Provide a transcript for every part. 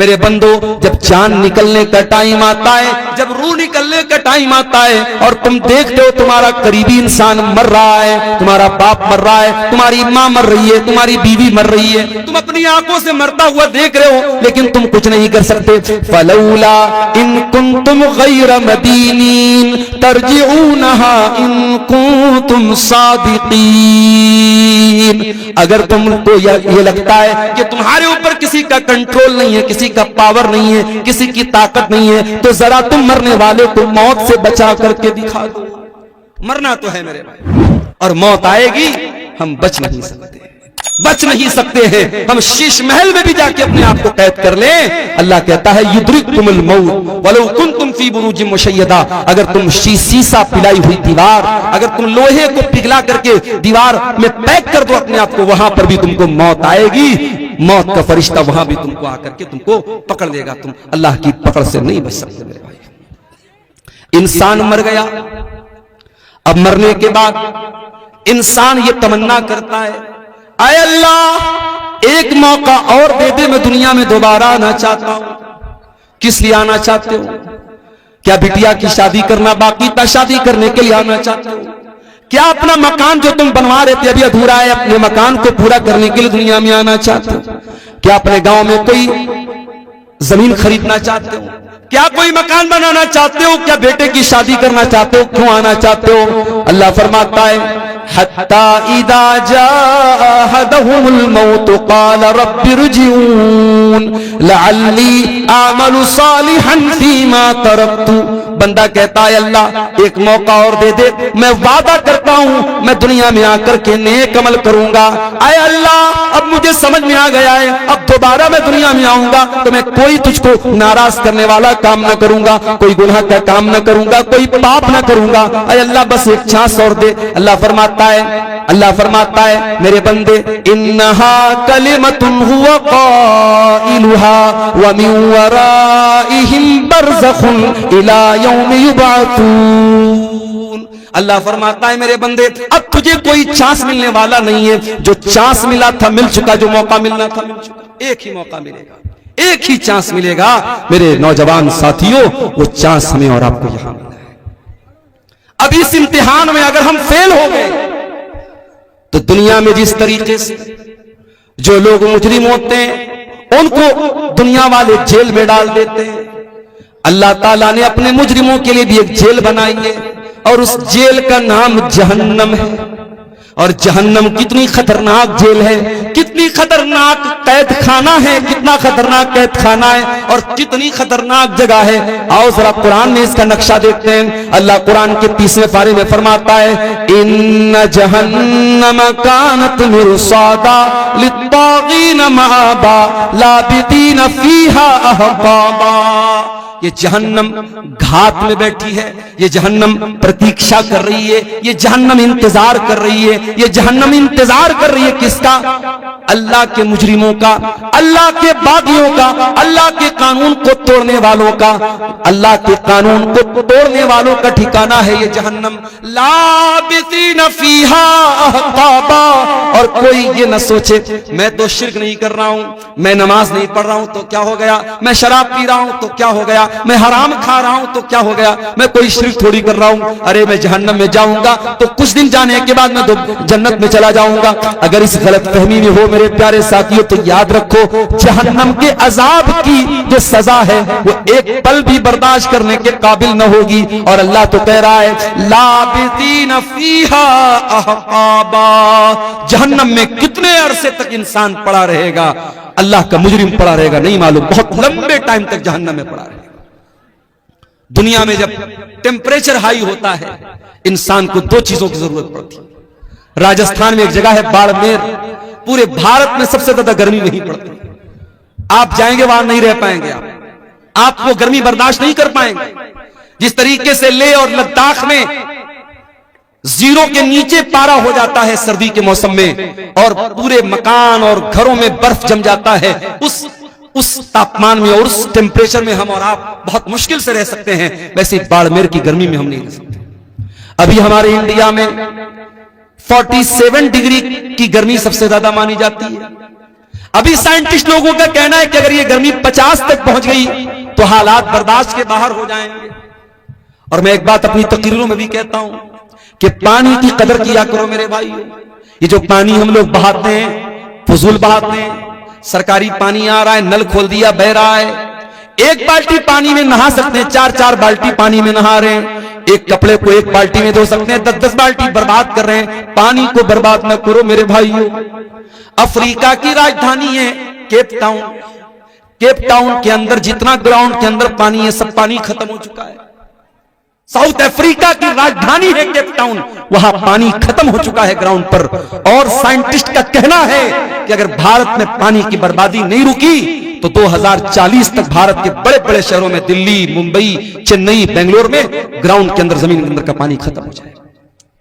میرے بندو جب جان نکلنے کا ٹائم آتا ہے, جب روح نکلنے کا ٹائم آتا ہے اور تم دیکھتے ہو تمہارا قریبی انسان مر رہا ہے, تمہارا باپ مر رہا ہے, تمہاری ماں مر رہی ہے, تمہاری بیوی مر رہی ہے, تم اپنی آنکھوں سے مرتا ہوا دیکھ رہے ہو لیکن تم کچھ نہیں کر سکتے. فلولا ان کنتم غیر مدینین ترجعونہا ان کنتم صادقین, اگر تم کو یہ لگتا ہے کہ تمہارے اوپر کسی کا کنٹرول نہیں ہے, کسی کا پاور نہیں ہے, کسی کی طاقت نہیں ہے, تو ذرا تم مرنے والے کو موت سے بچا کر کے دکھا دو. مرنا تو ہے میرے بھائی, اور موت آئے گی, ہم بچ نہیں سکتے, بچ نہیں سکتے ہیں. ہم شیش محل میں بھی جا کے اپنے آپ کو قید کر لیں, اللہ کہتا ہے یدرککم الموت ولو کنتم فی بروج مشیدہ, اگر تم سیسا پلائی ہوئی دیوار, اگر تم لوہے کو پگھلا کر کے دیوار میں پیک کر دو اپنے آپ کو, وہاں پر بھی تم کو موت آئے گی, موت کا فرشتہ وہاں بھی تم کو آ کر کے تم کو پکڑ لے گا, تم اللہ کی پکڑ سے نہیں بچ سکتے میرے بھائی. انسان مر گیا, اب مرنے کے بعد انسان یہ تمنا کرتا ہے, اے اللہ ایک موقع اور دے دے, میں دنیا میں دوبارہ آنا چاہتا ہوں. کس لیے آنا چاہتے ہو؟ کیا بٹیا کی شادی کرنا باقی تھا, شادی کرنے کے لیے آنا چاہتے ہو؟ کیا اپنا مکان جو تم بنوا رہے تھے ابھی ادھورا ہے, اپنے مکان کو پورا کرنے کے لیے دنیا میں آنا چاہتے ہو؟ کیا اپنے گاؤں میں کوئی زمین خریدنا چاہتے ہو؟ کیا کوئی مکان بنانا چاہتے ہو؟ کیا بیٹے کی شادی کرنا چاہتے ہو؟ کیوں آنا چاہتے ہو؟ اللہ فرماتا ہے حتی اذا جاء احدهم الموت قال رب ارجعون لعلی اعمل صالحا فیما ترکت. بندہ کہتا ہے اللہ ایک موقع اور دے دے, میں وعدہ کرتا ہوں میں دنیا میں آ کر کے نیک عمل کروں گا. اے اللہ اب مجھے سمجھ میں آ گیا ہے, اب دوبارہ میں دنیا میں آؤں گا تو میں کوئی تجھ کو ناراض کرنے والا کام نہ کروں گا, کوئی گناہ کا کام نہ کروں گا, کوئی پاپ نہ کروں گا. اے اللہ بس ایک چانس اور دے. اللہ فرماتا ہے میرے بندے انہا کلمۃ هو قائلها ومن ورائہم برزخ الی یوم یبعثون. اللہ فرماتا ہے میرے بندے اب تجھے کوئی چانس ملنے والا نہیں ہے, جو چانس ملا تھا مل چکا, جو موقع ملنا تھا مل چکا. ایک ہی موقع ملے گا, ایک ہی چانس ملے گا میرے نوجوان ساتھیوں, وہ چانس ہمیں اور آپ کو یہاں ملا ہے. اب اس امتحان میں اگر ہم فیل ہو گئے تو دنیا میں جس طریقے سے جو لوگ مجرم ہوتے ہیں ان کو دنیا والے جیل میں ڈال دیتے ہیں, اللہ تعالیٰ نے اپنے مجرموں کے لیے بھی ایک جیل بنائی ہے اور اس جیل کا نام جہنم ہے. اور جہنم کتنی خطرناک جیل ہے, کتنی خطرناک قید خانہ ہے, کتنا خطرناک قید خانہ ہے اور کتنی خطرناک جگہ ہے. آؤ ذرا قرآن میں اس کا نقشہ دیکھتے ہیں. اللہ قرآن کے 30ویں پارے میں فرماتا ہے ان جہنم کانت مرصادا للطاغین مآبا لابثین فیہا احقابا. یہ جہنم گھات میں بیٹھی ہے, یہ جہنم پرتیکشا کر رہی ہے, یہ جہنم انتظار کر رہی ہے. یہ جہنم انتظار کر رہی ہے کس کا؟ اللہ کے مجرموں کا, اللہ کے باغیوں کا, اللہ کے قانون کو توڑنے والوں کا. اللہ کے قانون کو توڑنے والوں کا ٹھکانہ ہے یہ جہنم. لابثین فیہا احقابا. اور کوئی یہ نہ سوچے میں تو شرک نہیں کر رہا ہوں, میں نماز نہیں پڑھ رہا ہوں تو کیا ہو گیا, میں شراب پی رہا ہوں تو کیا ہو گیا, میں حرام کھا رہا ہوں تو کیا ہو گیا, میں کوئی شرک تھوڑی کر رہا ہوں. ارے میں جہنم میں جاؤں گا تو کچھ دن جانے کے بعد میں جنت میں چلا جاؤں گا. اگر اس غلط فہمی میں ہو میرے پیارے ساتھیوں تو یاد رکھو جہنم کے عذاب کی جو سزا ہے وہ ایک پل بھی برداشت کرنے کے قابل نہ ہوگی. اور اللہ تو کہہ رہا ہے لابثین فیہا احقابا. جہنم میں کتنے عرصے تک انسان پڑا رہے گا, اللہ کا مجرم پڑا رہے گا نہیں معلوم, بہت لمبے ٹائم تک جہنم میں پڑا رہے گا. دنیا میں جب ٹیمپریچر ہائی ہوتا ہے انسان کو دو چیزوں کی ضرورت پڑتی ہے. راجستھان میں ایک جگہ ہے باڑمیر, پورے بھارت میں سب سے زیادہ گرمی نہیں پڑتی. آپ جائیں گے وہاں نہیں رہ پائیں گے, آپ وہ گرمی برداشت نہیں کر پائیں گے. جس طریقے سے لے اور لداخ میں زیرو کے نیچے پارا ہو جاتا ہے سردی کے موسم میں اور پورے مکان اور گھروں میں برف جم جاتا ہے, اس تاپمان میں اور اس ٹیمپریچر میں ہم اور آپ بہت مشکل سے رہ سکتے ہیں, ویسے باڑمیر کی گرمی میں ہم نہیں رہ سکتے. ابھی ہمارے انڈیا میں 47 ڈگری کی گرمی سب سے زیادہ مانی جاتی ہے. ابھی سائنٹسٹ لوگوں کا کہنا ہے کہ اگر یہ گرمی 50 تک پہنچ گئی تو حالات برداشت کے باہر ہو جائیں گے. اور میں ایک بات اپنی تقریروں میں بھی کہتا ہوں کہ پانی کی قدر کیا کرو میرے بھائیو. یہ جو پانی ہم لوگ بہاتے ہیں, فضول بہاتے ہیں, سرکاری پانی آ رہا ہے, نل کھول دیا بہ رہا ہے, ایک بالٹی پانی میں نہا سکتے ہیں, 4 بالٹی پانی میں نہا رہے ہیں, ایک کپڑے کو ایک بالٹی میں دھو سکتے ہیں, 10 بالٹی برباد کر رہے ہیں. پانی کو برباد نہ کرو میرے بھائیو. افریقہ کی راجدھانی ہے کیپ ٹاؤن. کیپ ٹاؤن کے اندر جتنا گراؤنڈ کے اندر پانی ہے سب پانی ختم ہو چکا ہے. ساؤتھ افریقہ کی راجدھانی ہے کیپ ٹاؤن, وہاں پانی ختم ہو چکا ہے گراؤنڈ پر. اور سائنٹسٹ کا کہنا ہے کہ اگر بھارت میں پانی کی بربادی نہیں رکی تو 2040 تک بھارت کے بڑے بڑے شہروں میں, دلی, ممبئی, چنئی, بنگلور میں گراؤنڈ کے اندر, زمین کے اندر کا پانی ختم ہو جائے.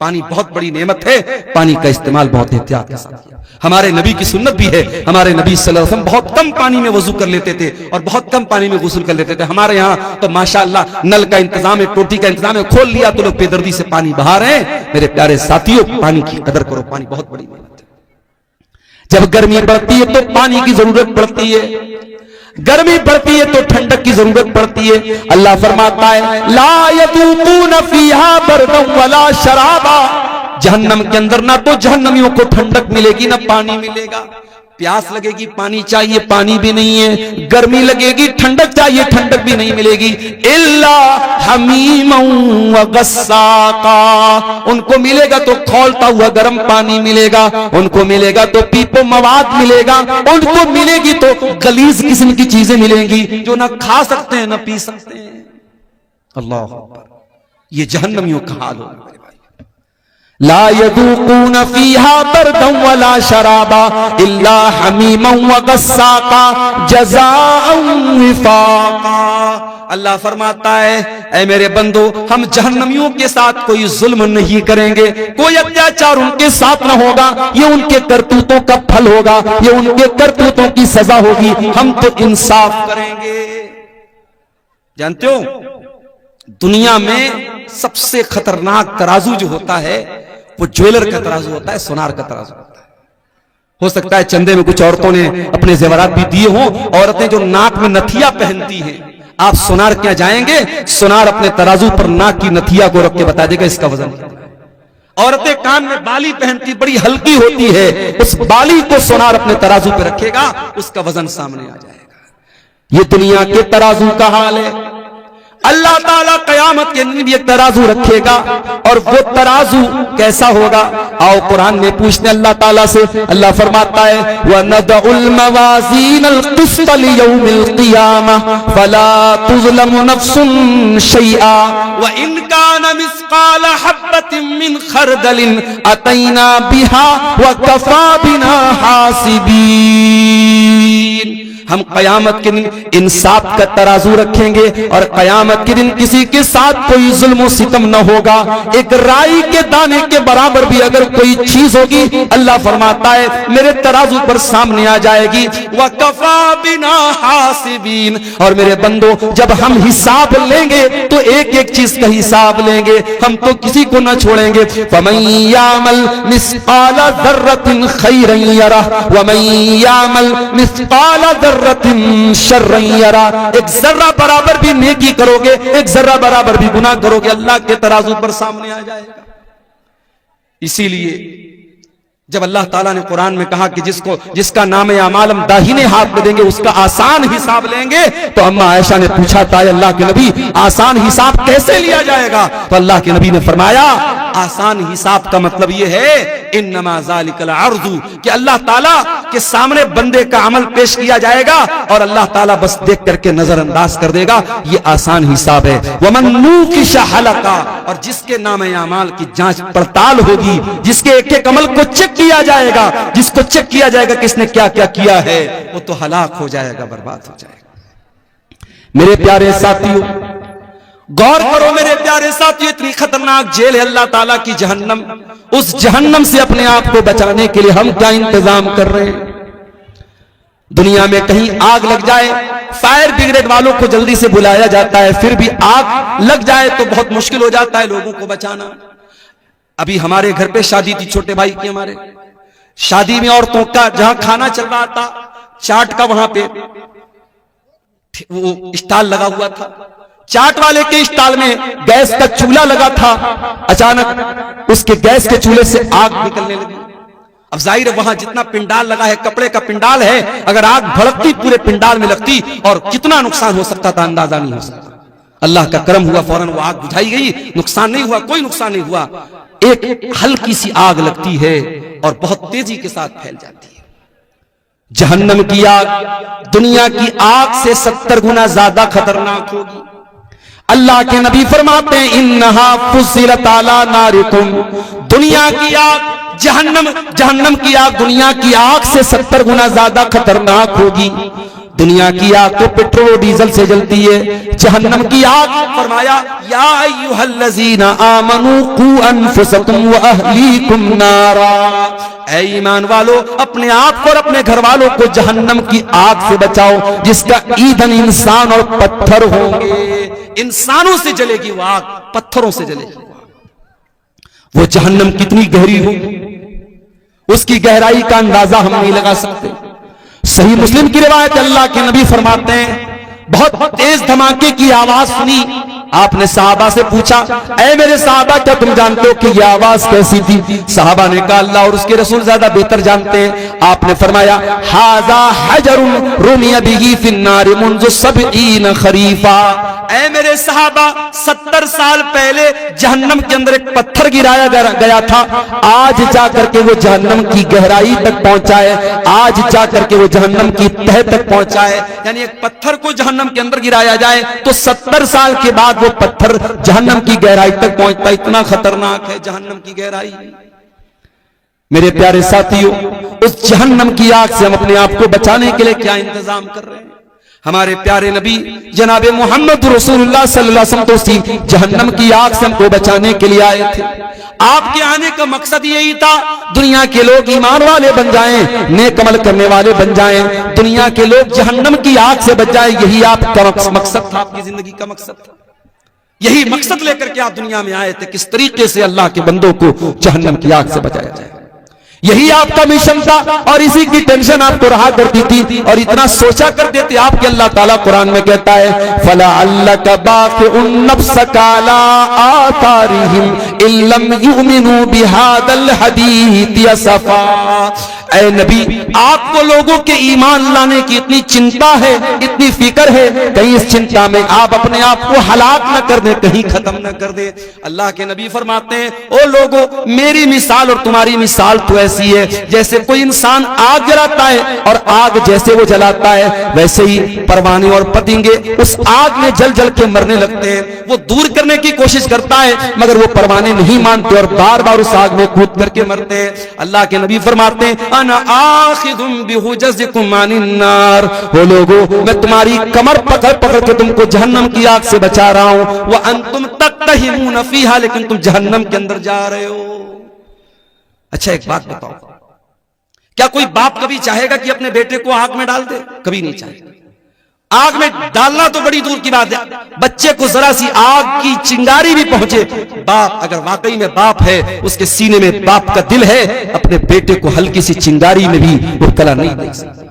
پانی بہت بڑی نعمت ہے, پانی کا استعمال بہت احتیاط کے ساتھ کیا. ہمارے نبی کی سنت بھی ہے, ہمارے نبی صلی اللہ علیہ وسلم بہت کم پانی میں وضو کر لیتے تھے اور بہت کم پانی میں غسل کر لیتے تھے. ہمارے یہاں تو ماشاءاللہ نل کا انتظام ہے, ٹوٹی کا انتظام ہے, کھول لیا تو لوگ بے دردی سے پانی بہا رہے ہیں. میرے پیارے ساتھیوں, پانی کی قدر کرو, پانی بہت بڑی نعمت ہے. جب گرمی بڑھتی ہے تو پانی کی ضرورت پڑتی ہے, گرمی بڑھتی ہے تو ٹھنڈک کی ضرورت پڑتی ہے. اللہ فرماتا ہے لا یذوقون فیہا بردا ولا شرابا. جہنم کے اندر نہ تو جہنمیوں کو ٹھنڈک ملے گی نہ پانی ملے گا. پیاس لگے گی پانی چاہیے, پانی بھی نہیں ہے. گرمی لگے گی ٹھنڈک چاہیے, ٹھنڈک بھی نہیں ملے گی. الا حمیما وغساقا. ان کو ملے گا تو کھولتا ہوا گرم پانی ملے گا, ان کو ملے گا تو پیپو مواد ملے گا, ان کو ملے گی تو غلیظ قسم کی چیزیں ملیں گی جو نہ کھا سکتے ہیں نہ پی سکتے ہیں. اللہ اکبر, یہ جہنمیوں کا حال ہوگا. لا يذوقون فيها بردا ولا شرابا الا حميما وغساقا جزاء وفاقا. اللہ فرماتا ہے اے میرے بندو, ہم جہنمیوں کے ساتھ کوئی ظلم نہیں کریں گے, کوئی اتیاچار ان کے ساتھ نہ ہوگا. یہ ان کے کرتوتوں کا پھل ہوگا, یہ ان کے کرتوتوں کی سزا ہوگی. ہم تو انصاف کریں گے. جانتے ہو دنیا میں سب سے خطرناک ترازو جو ہوتا ہے وہ جویلر کا ترازو ہوتا ہے, سونار کا ترازو ہوتا ہے. ہو سکتا ہے چندے میں کچھ عورتوں نے اپنے زیورات بھی دیے ہوں. عورتیں جو ناک میں نتھیا پہنتی ہیں, آپ سونار کیا جائیں گے, سونار اپنے ترازو پر ناک کی نتھیا کو رکھ کے بتا دے گا اس کا وزن کتنا ہے. عورتیں کان میں بالی پہنتی, بڑی ہلکی ہوتی ہے, اس بالی کو سونار اپنے ترازو پہ رکھے گا, اس کا وزن سامنے آ جائے گا. یہ دنیا کے ترازو کا حال ہے. اللہ تعالیٰ قیامت کے دن بھی ایک ترازو رکھے گا, اور وہ ترازو کیسا ہوگا؟ آؤ قرآن میں پوچھتے اللہ تعالیٰ سے. اللہ فرماتا ہے وَنَضَعُ الْمَوَازِينَ الْقِسْطَ لِيَوْمِ الْقِيَامَةِ فَلَا تُظْلَمُ نَفْسٌ شَيْئًا وَإِنْ كَانَ مِثْقَالَ حَبَّةٍ مِّنْ خَرْدَلٍ أَتَيْنَا بِهَا وَكَفَىٰ بِنَا حَاسِبِينَ. ہم قیامت کے دن انصاف کا ترازو رکھیں گے, اور قیامت کے دن کسی کے ساتھ کوئی ظلم و ستم نہ ہوگا. ایک رائی کے دانے کے برابر بھی اگر کوئی چیز ہوگی, اللہ فرماتا ہے میرے ترازو پر سامنے آ جائے گی. وَكَفَىٰ بِنَا حَاسِبِينَ. اور میرے بندو جب ہم حساب لیں گے تو ایک ایک چیز کا حساب لیں گے, ہم تو کسی کو نہ چھوڑیں گے. فَمَن يَعْمَلْ مِثْقَالَ ذَرَّةٍ خَيْرًا يَرَهُ وَمَن يَعْمَلْ مِثْقَالَ ذَرَّةٍ شَرًّا يَرَهُ. ایک ذرہ برابر بھی نیکی کرو گے, ایک ذرہ برابر بھی گناہ کرو گے, اللہ کے ترازو پر سامنے آ جائے گا. اسی لیے جب اللہ تعالیٰ نے قرآن میں کہا کہ جس کا نام اعمال ہم داہنے ہاتھ میں دیں گے اس کا آسان حساب لیں گے, تو اما عائشہ نے پوچھا تھا اللہ کے نبی آسان حساب کیسے لیا جائے گا؟ تو اللہ کے نبی نے فرمایا آسان حساب کا مطلب یہ ہے انما ذالک العرض, کہ اللہ تعالیٰ کے سامنے بندے کا عمل پیش کیا جائے گا اور اللہ تعالیٰ بس دیکھ کر کے نظر انداز کر دے گا. یہ آسان حساب ہے. ومن نوقش حلقہ, اور جس کے نام اعمال کی جانچ پڑتال ہوگی, جس کے ایک ایک عمل کو چیک کیا جائے گا, جس کو چیک کیا جائے گا کس نے کیا کیا کیا ہے, وہ تو ہلاک ہو جائے گا, برباد ہو جائے گا. میرے پیارے ساتھیوں غور کرو, میرے پیارے ساتھیوں اتنی خطرناک جیل ہے اللہ تعالیٰ کی جہنم. اس جہنم سے اپنے آپ کو بچانے کے لیے ہم کیا انتظام کر رہے ہیں؟ دنیا میں کہیں آگ لگ جائے, فائر بریگیڈ والوں کو جلدی سے بلایا جاتا ہے, پھر بھی آگ لگ جائے تو بہت مشکل ہو جاتا ہے لوگوں کو بچانا. ابھی ہمارے گھر پہ شادی تھی, چھوٹے بھائی کی, ہمارے شادی میں عورتوں کا جہاں کھانا چل رہا تھا, چاٹ کا وہاں پہ وہ اسٹال لگا ہوا تھا، چاٹ والے کے اسٹال میں گیس کا چولہا لگا تھا، اچانک اس کے گیس کے چولہے سے آگ نکلنے لگی۔ اب ظاہر ہے وہاں جتنا پنڈال لگا ہے، کپڑے کا پنڈال ہے، اگر آگ بھڑکتی پورے پنڈال میں لگتی اور کتنا نقصان ہو سکتا تھا اندازہ نہیں ہو سکتا۔ اللہ کا کرم ہوا، فوراً وہ آگ بجھائی گئی، نقصان نہیں ہوا، کوئی نقصان نہیں ہوا۔ ایک ہلکی سی آگ لگتی ہے اور بہت تیزی کے ساتھ پھیل جاتی ہے۔ جہنم کی آگ دنیا کی آگ سے 70 گنا زیادہ خطرناک ہوگی۔ اللہ کے نبی فرماتے ہیں انہا فصلت علی نارکم، دنیا کی آگ جہنم کی آگ دنیا کی آگ سے 70 گنا زیادہ خطرناک ہوگی۔ دنیا کی آگ تو پیٹرول ڈیزل سے جلتی ہے، جہنم کی آگ فرمایا یا ایھا الذین آمنوا قوا انفسکم واہلیکم نارا، اے ایمان والو اپنے آپ کو اور اپنے گھر والوں کو جہنم کی آگ سے بچاؤ جس کا ایندھن انسان اور پتھر ہوں گے۔ انسانوں سے جلے گی وہ آگ، پتھروں سے جلے گی وہ جہنم کتنی گہری ہوگی، اس کی گہرائی کا اندازہ ہم نہیں لگا سکتے۔ صحیح مسلم کی روایت، اللہ کے نبی فرماتے ہیں بہت تیز دھماکے کی آواز سنی، آپ نے صحابہ سے پوچھا اے میرے صحابہ کیا تم جانتے ہو کہ یہ آواز کیسی تھی؟ صحابہ نے کہا اللہ اور اس کے رسول زیادہ بہتر جانتے ہیں۔ آپ نے فرمایا ھذا حجر رمی بہ فی النار منذ 70 خریفا، اے میرے صحابہ 70 سال پہلے جہنم کے اندر ایک پتھر گرایا گیا تھا، آج جا کر کے وہ جہنم کی گہرائی تک پہنچا ہے، آج جا کر کے وہ جہنم کی تہہ تک پہنچا ہے۔ یعنی ایک پتھر کو جہنم کے اندر گرایا جائے تو 70 سال کے بعد وہ پتھر جہنم کی گہرائی تک پہنچتا، اتنا خطرناک ہے جہنم کی گہرائی۔ میرے پیارے ساتھیوں، اس جہنم کی آگ سے ہم اپنے آپ کو بچانے کے لیے کیا انتظام کر رہے ہیں؟ ہمارے پیارے نبی جناب محمد رسول اللہ صلی اللہ علیہ وسلم تو اسی جہنم کی آگ سے ہم کو بچانے کے لیے آئے تھے۔ آپ کے آنے کا مقصد یہی تھا دنیا کے لوگ ایمان والے بن جائیں، نیک عمل کرنے والے بن جائیں، دنیا کے لوگ جہنم کی آگ سے بچ جائیں۔ یہی آپ کا مقصد تھا، آپ کی زندگی کا مقصد تھا، یہی مقصد لے کر کے آپ دنیا میں آئے تھے، کس طریقے سے اللہ کے بندوں کو جہنم کی آگ سے بچایا جائے۔ یہی آپ کا مشن تھا اور اسی کی ٹینشن آپ کو رہا کرتی تھی اور اتنا سوچا کرتے تھے آپ کہ اللہ تعالیٰ قرآن میں کہتا ہے فَلَعَلَّكَ بَاخِعٌ نَفْسَكَ عَلَىٰ آثَارِهِمْ إِن لَّمْ يُؤْمِنُوا بِهَٰذَا الْحَدِيثِ أَسَفًا، اے نبی آپ کو لوگوں کے ایمان لانے کی اتنی چنتا ہے، اتنی فکر ہے، کہیں اس چنتا میں آپ اپنے آپ کو ہلاک نہ کر دیں، کہیں ختم نہ کر دیں۔ اللہ کے نبی فرماتے ہیں او لوگوں میری مثال اور تمہاری مثال تو ایسی ہے جیسے کوئی انسان آگ جلاتا ہے اور آگ جیسے وہ جلاتا ہے ویسے ہی پروانے اور پتنگے اس آگ میں جل جل کے مرنے لگتے ہیں۔ وہ دور کرنے کی کوشش کرتا ہے مگر وہ پروانے نہیں مانتے اور بار بار اس آگ میں کود کر کے مرتے ہیں۔ اللہ کے نبی فرماتے ہیں انا آخذ بحجزکم عن النار، وہ لوگوں میں تمہاری کمر پکڑ پکڑ کے تم کو جہنم کی آگ سے بچا رہا ہوں، وانتم تقتحمون فیہا، لیکن تم جہنم کے اندر جا رہے ہو۔ اچھا ایک بات بتاؤ، کیا کوئی باپ کبھی چاہے گا کہ اپنے بیٹے کو آگ میں ڈال دے؟ کبھی نہیں چاہے گا۔ آگ میں ڈالنا تو بڑی دور کی بات ہے، بچے کو ذرا سی آگ کی چنگاری بھی پہنچے، باپ اگر واقعی میں باپ ہے، اس کے سینے میں باپ کا دل ہے، اپنے بیٹے کو ہلکی سی چنگاری میں بھی مبتلا نہیں دیکھ سکتا۔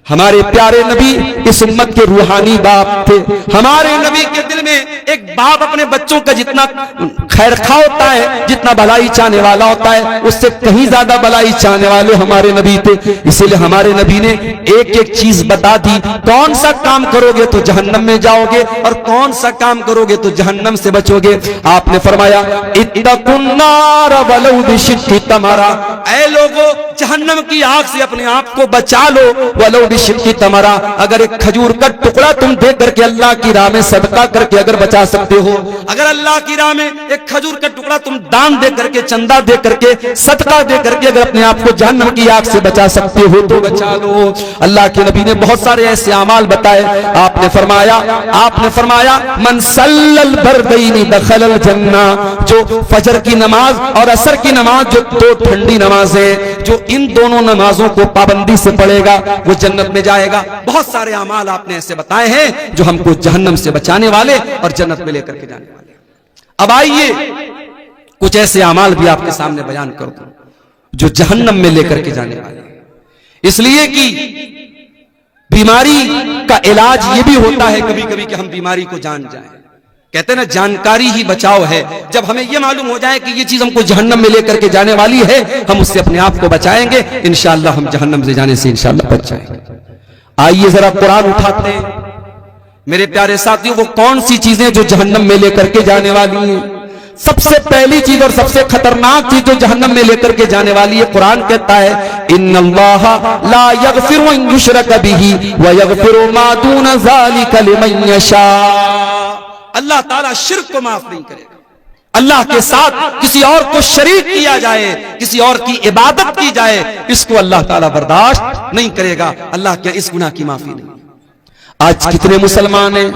ہمارے پیارے نبی اس امت کے روحانی باپ تھے۔ ہمارے نبی کے دل میں ایک باپ اپنے بچوں کا جتنا خیر خواہ ہوتا ہے، جتنا بھلائی چاہنے والا ہوتا ہے، اس سے کہیں زیادہ بھلائی چاہنے والے ہمارے نبی تھے۔ اسی لیے ہمارے نبی نے ایک ایک چیز بتا دی، کون سا کام کرو گے تو جہنم میں جاؤ گے اور کون سا کام کرو گے تو جہنم سے بچو گے۔ آپ نے فرمایا اتقوا النار ولو بشق تمرہ، اے لوگوں جہنم کی آگ سے اپنے آپ کو بچا لو، ولو بشق تمرہ، اگر ایک کھجور کا ٹکڑا تم دے کر کے اللہ کی راہ میں صدقہ کر کے اگر بچا سکتے ہو، اگر اللہ کی راہ میں ایک کھجور کا ٹکڑا تم دان دے کر کے، چندہ دے کر کے، صدقہ دے کر کے اگر اپنے آپ کو جہنم کی آگ سے بچا سکتے ہو تو بچا لو۔ اللہ کے نبی نے بہت سارے ایسے اعمال بتائے۔ آپ نے فرمایا من صلی البردین دخل الجنہ، جو فجر کی نماز اور عصر کی نماز جو دو ٹھنڈی نمازیں، جو ان دونوں نمازوں کو پابندی سے پڑھے گا وہ جنت میں جائے گا۔ بہت سارے اعمال آپ نے ایسے بتائے ہیں جو ہم کو جہنم سے بچانے والے اور جنت میں لے کر کے جانے والے۔ اب آئیے کچھ ایسے اعمال بھی آپ کے سامنے بیان کر دوں جو جہنم میں لے کر کے جانے والے، اس لیے کہ بیماری کا علاج یہ بھی ہوتا ہے کبھی کبھی کہ ہم بیماری کو جان جائیں. کہتے ہیں نا جانکاری ہی بچاؤ ہے. جب ہمیں یہ معلوم ہو جائے کہ یہ چیز ہم کو جہنم میں لے کر کے جانے والی ہے, ہم اس سے اپنے آپ کو بچائیں گے, انشاءاللہ ہم جہنم سے جانے سے انشاءاللہ بچ جائیں گے. آئیے ذرا قرآن اٹھاتے ہیں میرے پیارے ساتھیوں. وہ کون سی چیزیں جو جہنم میں لے کر کے جانے والی ہیں؟ سب سے پہلی چیز اور سب سے خطرناک چیز جو جہنم میں لے کر کے جانے والی ہے, قرآن کہتا ہے ان اللہ لا یغفر ان یشرک بہ ویغفر ما دون ذلک لمن یشاء. اللہ تعالیٰ شرک کو معاف نہیں کرے گا. اللہ کے ساتھ کسی اور کو شریک کیا جائے, کسی اور کی عبادت کی جائے, اس کو اللہ تعالیٰ برداشت نہیں کرے گا. اللہ کیا اس گناہ کی معافی نہیں. آج کتنے مسلمان ہیں,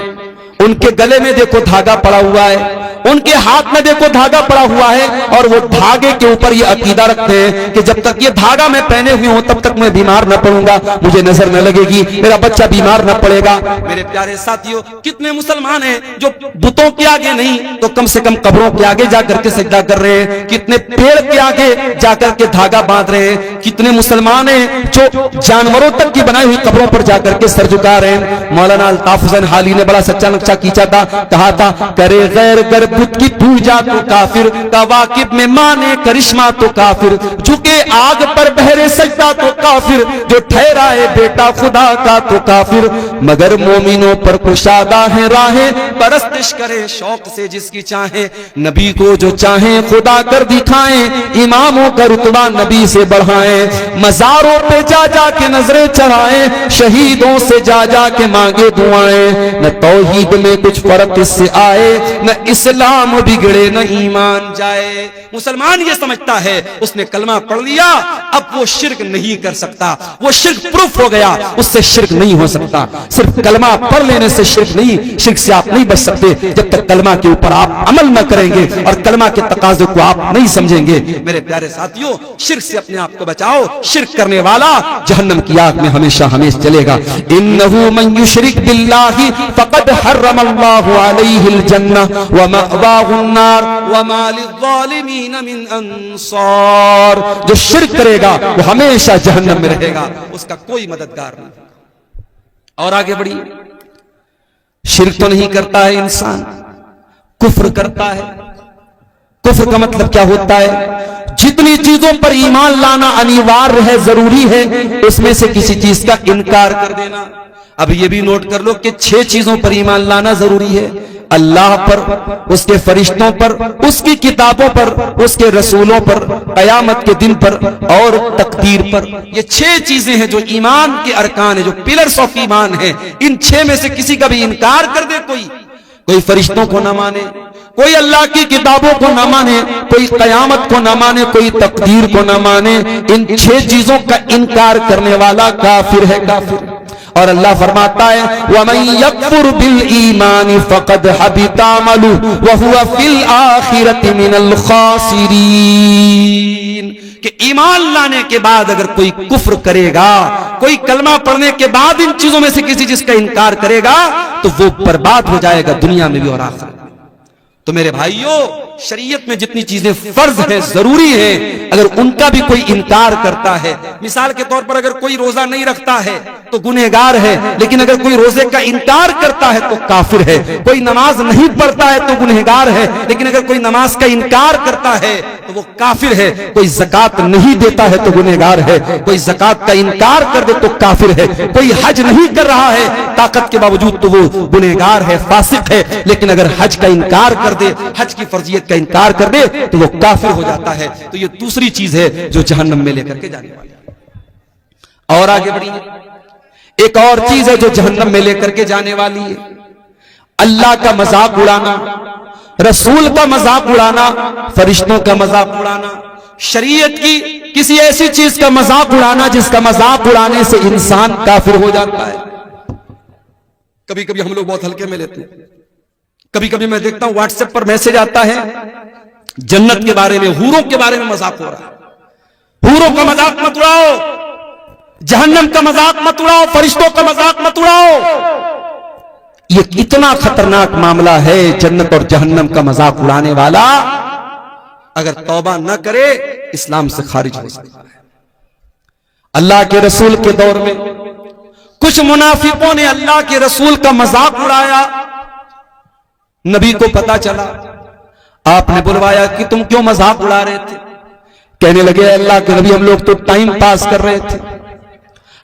ان کے گلے میں دیکھو دھاگا پڑا ہوا ہے, ان کے ہاتھ میں دیکھو دھاگا پڑا ہوا ہے, اور وہ دھاگے کے اوپر یہ عقیدہ رکھتے ہیں کہ جب تک یہ دھاگا میں پہنے ہوئے ہوں تب تک میں بیمار نہ پڑوں گا, مجھے نظر نہ لگے گی, میرا بچہ بیمار نہ پڑے گا. میرے پیارے ساتھیوں, کتنے مسلمان ہیں جو بتوں کے آگے نہیں تو کم سے کم قبروں کے آگے جا کر کے سجدہ کر رہے ہیں, کتنے پیڑ کے آگے جا کر کے دھاگا باندھ رہے ہیں, کتنے مسلمان ہیں جو جانوروں تک کی بنائی ہوئی قبروں پر جا کر کے سر جھکا رہے ہیں. مولانا الطاف حسین حالی نے بڑا سچا نقشہ کھینچا تھا, کہا تھا کرے غیر گر بت کی پوجا تو کافر, کواکب میں مانے کرشمہ تو کافر, جھکے آگ پر بہرے سجدہ تو کافر, جو ٹھہرائے بیٹا خدا کا تو کافر, مگر مومنوں پر کشادہ ہے راہیں, پرستش کرے شوق سے جس کی چاہیں, نبی کو جو چاہیں خدا کر دکھائیں, اماموں کا رتبہ نبی سے بڑھائیں, مزاروں پہ جا جا کے نظریں چڑھائیں, شہیدوں سے جا جا کے مانگے دعائیں, نہ توحید میں کچھ فرق اس سے آئے, نہ اسلام بگڑے نہ ایمان جائے. مسلمان یہ سمجھتا ہے اس نے کلمہ پڑھ لیا اب وہ شرک نہیں کر سکتا, وہ شرک پروف ہو گیا, اس سے شرک نہیں ہو سکتا. صرف کلمہ پڑھ لینے سے شرک نہیں, شرک سے آپ نہیں بچ سکتے جب تک کلمہ کے اوپر آپ عمل نہ کریں گے اور کلمہ کے تقاضے کو آپ نہیں سمجھیں گے. میرے پیارے ساتھیوں, شرک سے اپنے آپ کو بچاؤ. شرک کرنے والا جہنم کی آگ میں ہمیشہ ہمیشہ چلے گا. انہ من یشرک باللہ فقد حرم اللہ علیہ الجنہ ومأواہ النار وما للظالمین من انصار. جو شرک کرے گا وہ ہمیشہ جہنم میں رہے گا, اس کا کوئی مددگار نہیں. اور آگے بڑھیے. شرک تو نہیں کرتا ہے انسان, کفر کرتا ہے. کفر کا مطلب کیا ہوتا ہے؟ جتنی چیزوں پر ایمان لانا انیوار ہے, ضروری ہے, اس میں سے کسی چیز کا انکار کر دینا. اب یہ بھی نوٹ کر لو کہ 6 چیزوں پر ایمان لانا ضروری ہے. اللہ پر, اس کے فرشتوں پر, اس کی کتابوں پر, اس کے رسولوں پر, قیامت کے دن پر اور تقدیر پر. یہ 6 چیزیں ہیں جو ایمان کے ارکان ہیں, جو پلرز آف ایمان ہیں. ان 6 میں سے کسی کا بھی انکار کر دے, کوئی فرشتوں کو نہ مانے, کوئی اللہ کی کتابوں کو نہ مانے, کوئی قیامت کو نہ مانے, کوئی تقدیر کو نہ مانے, ان 6 چیزوں کا انکار کرنے والا کافر ہے, کافر. اور اللہ فرماتا ہے وَمَن يَكْفُرْ بِالْإِيمَانِ فَقَدْ حَبِطَ عَمَلُهُ وَهُوَ فِي الْآخِرَةِ مِنَ الْخَاسِرِينَ. کہ ایمان لانے کے بعد اگر کوئی کفر کرے گا, کوئی کلمہ پڑھنے کے بعد ان چیزوں میں سے کسی چیز کا انکار کرے گا تو وہ برباد ہو جائے گا دنیا میں بھی اور آخرت میں. تو میرے بھائیوں, شریعت میں جتنی چیزیں فرض ہیں, ضروری ہیں, اگر ان کا بھی کوئی انکار کرتا ہے, مثال کے طور پر اگر کوئی روزہ نہیں رکھتا ہے تو گنہگار ہے, لیکن اگر کوئی روزے کا انکار کرتا ہے تو کافر ہے. کوئی نماز نہیں پڑھتا ہے تو گنہگار ہے, لیکن اگر کوئی نماز کا انکار کرتا ہے تو وہ کافر ہے. کوئی زکات نہیں دیتا ہے تو گنہگار ہے, کوئی زکات کا انکار کر دے تو کافر ہے. کوئی حج نہیں کر رہا ہے طاقت کے باوجود تو وہ گنہگار ہے, فاسق ہے, لیکن اگر حج کا انکار کر دے, حج کی فرضیت کا انکار کر دے تو وہ کافر ہو جاتا ہے. تو یہ دوسری چیز ہے جو جہنم میں لے کر کے جانے والی ہے. اور آگے بڑھیے. ایک اور چیز ہے جو جہنم میں لے کر کے جانے والی ہے, اللہ کا مذاق اڑانا, رسول کا مذاق اڑانا, فرشتوں کا مذاق اڑانا, شریعت کی کسی ایسی چیز کا مذاق اڑانا جس کا مذاق اڑانے سے انسان کافر ہو جاتا ہے. کبھی کبھی ہم لوگ بہت ہلکے میں لیتے ہیں. کبھی کبھی میں دیکھتا ہوں واٹس ایپ پر میسج آتا ہے جنت کے بارے میں, حوروں کے بارے میں مذاق ہو رہا ہے. حوروں کا مذاق مت اڑاؤ, جہنم کا مذاق مت اڑاؤ, فرشتوں کا مذاق مت اڑاؤ. یہ اتنا خطرناک معاملہ ہے. جنت اور جہنم کا مذاق اڑانے والا اگر توبہ نہ کرے اسلام سے خارج ہو سکتا ہے. اللہ کے رسول کے دور میں کچھ منافقوں نے اللہ کے رسول کا مذاق اڑایا، نبی کو پتا چلا، آپ نے بلوایا کہ تم کیوں مذاق اڑا رہے تھے؟ کہنے لگے اللہ کے نبی ہم لوگ تو ٹائم پاس کر رہے تھے،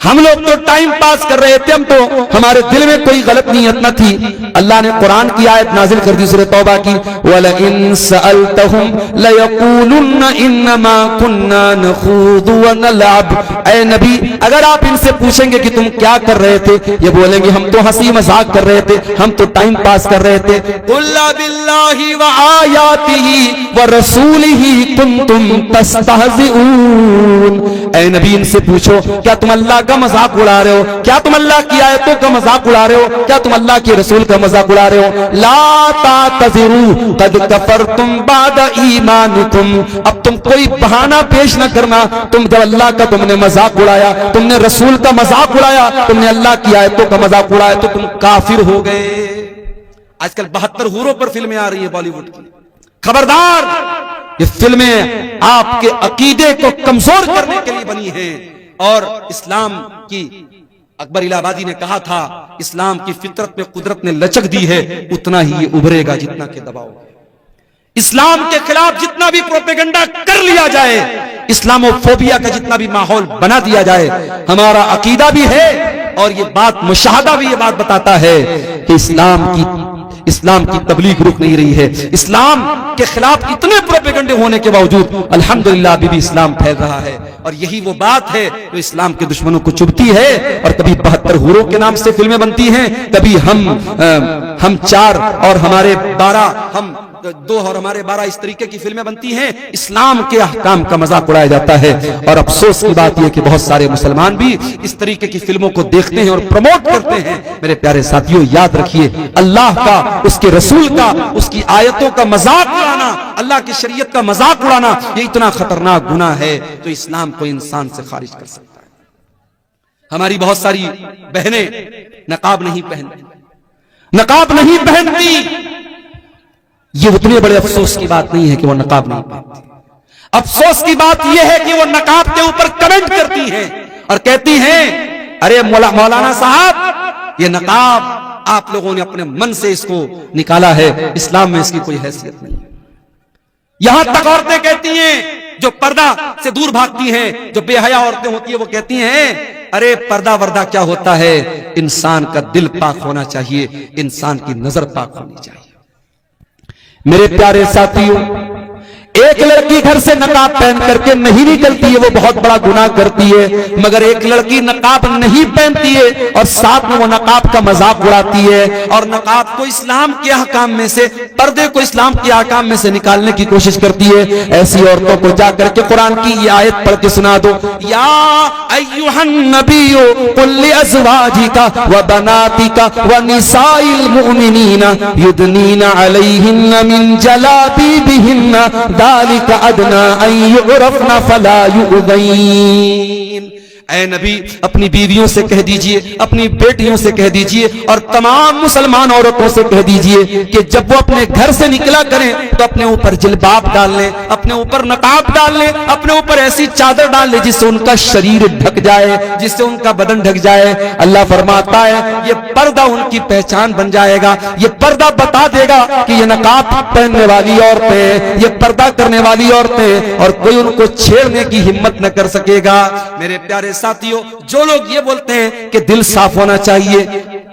ہم لوگ تو ٹائم پاس کر رہے تھے، ہم تو ہمارے دل میں کوئی غلط نیت نہ تھی۔ اللہ نے قرآن کی آیت نازل کر دی سورہ توبہ کی، وَلَئِن سَأَلْتَهُمْ لَيَقُولُنَّ إِنَّمَا كُنَّا نَخُوضُ وَنَلْعَبُ۔ اے نبی اگر آپ ان سے پوچھیں گے کہ تم کیا کر رہے تھے، یہ بولیں گے ہم تو ہنسی مذاق کر رہے تھے، ہم تو ٹائم پاس کر رہے تھے۔ قُلْ بِاللَّهِ وَآيَاتِهِ وَرَسُولِهِ كُنْتُمْ تَسْتَهْزِئُونَ۔ اے نبی ان سے پوچھو کیا تم اللہ کا مذاق اڑا رہے ہو؟ کیا تم اللہ کی آیتوں کا مذاق اڑا رہے ہو؟ کیا تم اللہ کے رسول کا مذاق اڑا رہے ہو؟ لا تعتذروا قد کفرتم بعد ایمانکم۔ اب تم کوئی بہانہ پیش نہ کرنا، تم جب اللہ کا تم نے مذاق اڑایا، تم نے رسول کا مذاق اڑایا، تم نے اللہ کی آیتوں کا مذاق اڑایا تو تم کافر ہو گئے۔ آج کل 72 حوروں پر فلمیں آ رہی ہیں بالی ووڈ کی، خبردار، یہ فلمیں آپ کے عقیدے کو کمزور کرنے کے لیے بنی ہیں، اور اسلام کی اکبر الہ آبادی نے کہا تھا اسلام کی فطرت میں قدرت نے لچک دی ہے، اتنا ہی یہ ابھرے گا جتنا کہ دباؤ۔ اسلام کے خلاف جتنا بھی پروپیگنڈا کر لیا جائے، اسلامو فوبیا کا جتنا بھی ماحول بنا دیا جائے، ہمارا عقیدہ بھی ہے اور یہ بات مشاہدہ بھی یہ بات بتاتا ہے کہ اسلام کی تبلیغ رک نہیں رہی ہے۔ اسلام کے خلاف اتنے پروپیگنڈے ہونے کے باوجود الحمدللہ ابھی بھی اسلام پھیل رہا ہے، اور یہی وہ بات ہے جو اسلام کے دشمنوں کو چبھتی ہے۔ اور کبھی 72 حوروں کے نام سے فلمیں بنتی ہیں، کبھی ہم 4 اور ہمارے 12، ہم 2 اور ہمارے 12 اس طریقے کی فلمیں بنتی ہیں، اسلام کے احکام کا مذاق اڑایا جاتا ہے۔ اور افسوس کی بات یہ کہ بہت سارے مسلمان بھی اس طریقے کی فلموں کو دیکھتے ہیں اور پروموٹ کرتے ہیں۔ میرے پیارے ساتھیوں یاد رکھیے، اللہ کا، اس کے رسول کا، اس کی آیتوں کا مذاق اڑانا، اللہ کی شریعت کا مذاق اڑانا، یہ اتنا خطرناک گناہ ہے جو اسلام کو انسان سے خارج کر سکتا ہے۔ ہماری بہت ساری بہنیں نقاب نہیں پہنتی، یہ اتنے بڑے افسوس کی بات نہیں ہے کہ وہ نقاب نہیں پہنتی، افسوس کی بات یہ ہے کہ وہ نقاب کے اوپر کمنٹ کرتی ہیں اور کہتی ہیں ارے مولانا صاحب یہ نقاب آپ لوگوں نے اپنے من سے اس کو نکالا ہے، اسلام میں اس کی کوئی حیثیت نہیں۔ یہاں تک عورتیں کہتی ہیں جو پردہ سے دور بھاگتی ہیں، جو بے حیا عورتیں ہوتی ہیں، وہ کہتی ہیں ارے پردہ وردہ کیا ہوتا ہے، انسان کا دل پاک ہونا چاہیے، انسان کی نظر پاک ہونی چاہیے۔ میرے پیارے ساتھیوں، ایک لڑکی گھر سے نقاب پہن کر کے نہیں نکلتی ہے وہ بہت بڑا گناہ کرتی ہے، مگر ایک لڑکی نقاب نہیں پہنتی ہے اور ساتھ میں وہ نقاب کا مذاق اڑاتی ہے اور نقاب کو اسلام کے احکام میں سے، پردے کو اسلام کے احکام میں سے نکالنے کی کوشش کرتی ہے، ایسی عورتوں کو جا کر کے قرآن کی یہ آیت پڑھ کے سنا دو، یا ایھا النبی قل لازواجک وبناتک ونساء المؤمنین یدنین علیہن من جلابیبہن ذالک ادنی ان یعرفن فلا یؤذین۔ اے نبی اپنی بیویوں سے کہہ دیجئے، اپنی بیٹیوں سے کہہ دیجئے اور تمام مسلمان عورتوں سے کہہ دیجئے کہ جب وہ اپنے گھر سے نکلا کریں تو اپنے اوپر جلباب ڈال لیں، اپنے اوپر نقاب ڈال لیں، اپنے اوپر ایسی چادر ڈال لیں جس سے ان کا شریر ڈھک جائے، جس سے ان کا بدن ڈھک جائے۔ اللہ فرماتا ہے یہ پردہ ان کی پہچان بن جائے گا، یہ پردہ بتا دے گا کہ یہ نقاب پہننے والی عورتیں، یہ پردہ کرنے والی عورتیں، اور کوئی ان کو چھیڑنے کی ہمت نہ کر سکے گا۔ میرے پیارے ساتھیوں، جو لوگ یہ بولتے ہیں کہ دل صاف ہونا چاہیے،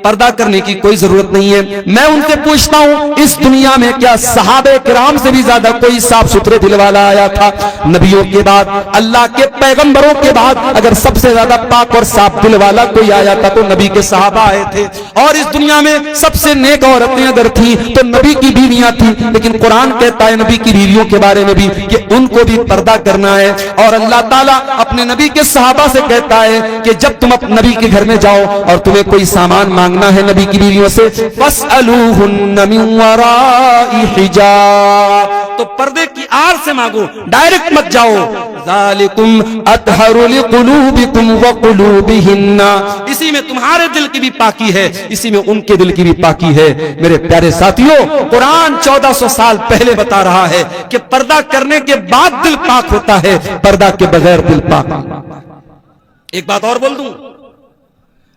پردہ کرنے کی کوئی ضرورت نہیں ہے، میں ان سے پوچھتا ہوں اس دنیا میں کیا صحابہ کرام سے بھی زیادہ کوئی صاف ستھرے دل والا آیا تھا؟ نبیوں کے بعد، اللہ کے پیغمبروں کے بعد اگر سب سے زیادہ پاک اور صاف دل والا کوئی آیا تھا تو نبی کے صحابہ آئے تھے، اور اس دنیا میں سب سے نیک عورتیں اگر تھیں تو نبی کی بیویاں تھیں، لیکن قرآن کہتا ہے نبی کی بیویوں کے بارے میں بھی کہ ان کو بھی پردہ کرنا ہے، اور اللہ تعالیٰ اپنے نبی کے صحابہ سے کہتا ہے کہ جب تم اپنے نبی کے گھر میں جاؤ اور تمہیں کوئی سامان مانگنا ہے نبی کی بیویوں سے، فَاسْأَلُوهُنَّ مِن وَرَاءِ حِجَابٍ، تو پردے کی آڑ سے مانگو، ڈائریکٹ مت جاؤ۔ ذَلِكُمْ أَطْهَرُ لِقُلُوبِكُمْ وَقُلُوبِهِنَّ، اسی میں تمہارے دل کی بھی پاکی ہے، اسی میں ان کے دل کی بھی پاکی ہے۔ میرے پیارے ساتھیوں، قرآن 1400 سال پہلے بتا رہا ہے کہ پردہ کرنے کے بعد دل پاک ہوتا ہے، پردہ کے بغیر دل پاک نہیں۔ ایک بات اور بول دوں،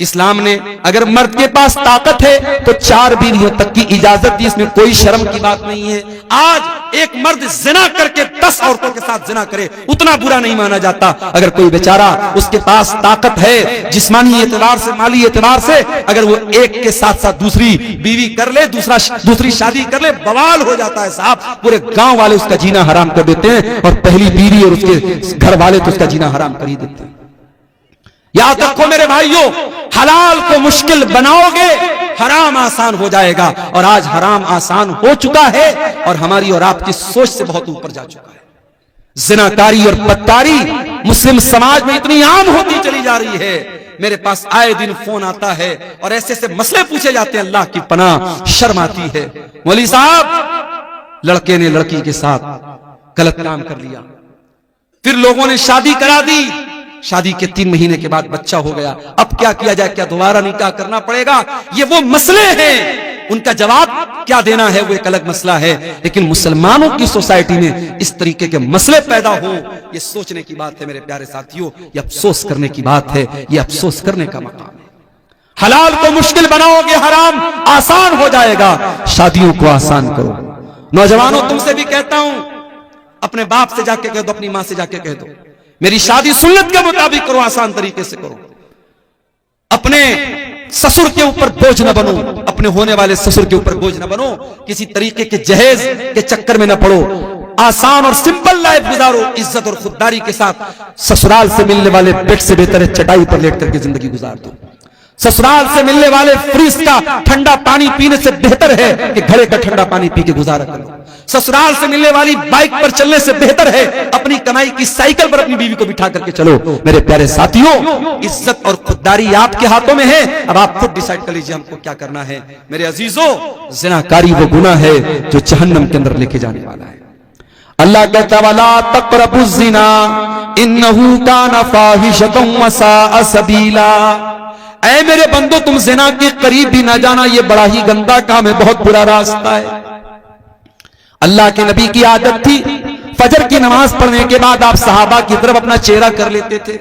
اسلام نے اگر مرد کے پاس طاقت ہے تو 4 بیویوں تک کی اجازت دی، اس میں کوئی شرم کی بات نہیں ہے۔ آج ایک مرد زنا کر کے 10 عورتوں کے ساتھ زنا کرے اتنا برا نہیں مانا جاتا۔ اگر کوئی بیچارہ اس کے پاس طاقت ہے جسمانی اعتبار سے، مالی اعتبار سے، اگر وہ ایک کے ساتھ ساتھ دوسری بیوی کر لے، دوسری شادی کر لے، بوال ہو جاتا ہے صاحب۔ پورے گاؤں والے اس کا جینا حرام کر دیتے ہیں، اور پہلی بیوی اور اس کے گھر والے تو اس کا جینا حرام کر ہی دیتے ہیں۔ یاد رکھو میرے بھائیوں، حلال کو مشکل بناؤ گے حرام آسان ہو جائے گا، اور آج حرام آسان ہو چکا ہے اور ہماری اور آپ کی سوچ سے بہت اوپر جا چکا ہے۔ زناکاری اور بدکاری مسلم سماج میں اتنی عام ہوتی چلی جا رہی ہے۔ میرے پاس آئے دن فون آتا ہے اور ایسے ایسے مسئلے پوچھے جاتے ہیں، اللہ کی پناہ شرم آتی ہے۔ مولوی صاحب، لڑکے نے لڑکی کے ساتھ غلط کام کر لیا، پھر لوگوں نے شادی کرا دی، شادی کے 3 مہینے کے بعد بچہ ہو گیا، اب کیا کیا جائے؟ کیا دوبارہ نکاح کرنا پڑے گا؟ یہ وہ مسئلے ہیں، ان کا جواب کیا دینا ہے وہ ایک الگ مسئلہ ہے، لیکن مسلمانوں کی سوسائٹی میں اس طریقے کے مسئلے پیدا ہو، یہ سوچنے کی بات ہے میرے پیارے ساتھیوں، یہ افسوس کرنے کی بات ہے، یہ افسوس کرنے کا مقام ہے۔ حلال کو مشکل بناؤ گے حرام آسان ہو جائے گا، شادیوں کو آسان کرو۔ نوجوانوں، تم سے بھی کہتا ہوں، اپنے باپ سے جا کے کہہ دو، اپنی ماں سے جا کے کہہ دو، میری شادی سنت کے مطابق کرو، آسان طریقے سے کرو۔ اپنے سسر کے اوپر بوجھ نہ بنو، اپنے ہونے والے سسر کے اوپر بوجھ نہ بنو، کسی طریقے کے جہیز کے چکر میں نہ پڑو، آسان اور سمپل لائف گزارو، عزت اور خودداری کے ساتھ۔ سسرال سے ملنے والے بیڈ سے بہتر ہے چٹائی پر لیٹ کر کے زندگی گزار دو۔ سسرال سے ملنے والے فریز کا ٹھنڈا پانی پینے سے بہتر ہے کہ گھڑے کا ٹھنڈا پانی پی کے گزارا کرو۔ سسرال سے ملنے والی بائک پر چلنے سے بہتر ہے اپنی کمائی کی سائیکل پر اپنی بیوی کو بٹھا کر کے چلو۔ میرے پیارے ساتھیوں، عزت اور خودداری آپ کے ہاتھوں میں ہے، اب آپ خود ڈیسائیڈ کر لیجئے ہم کو کیا کرنا ہے۔ میرے عزیزوں، زناکاری وہ گناہ ہے جو جہنم کے اندر لے کے جانے والا ہے۔ اللہ کہتا وَلَا تَقْرَبُوا الزِّنَا إِنَّهُ كَانَ فَاحِشَةً وَسَاءَ سَبِيلًا۔ اے میرے بندو، تم زنا کے قریب بھی نہ جانا، یہ بڑا ہی گندا کام ہے، بہت برا راستہ ہے۔ اللہ کے نبی کی عادت تھی فجر کی نماز پڑھنے کے بعد آپ صحابہ کی طرف اپنا چہرہ کر لیتے تھے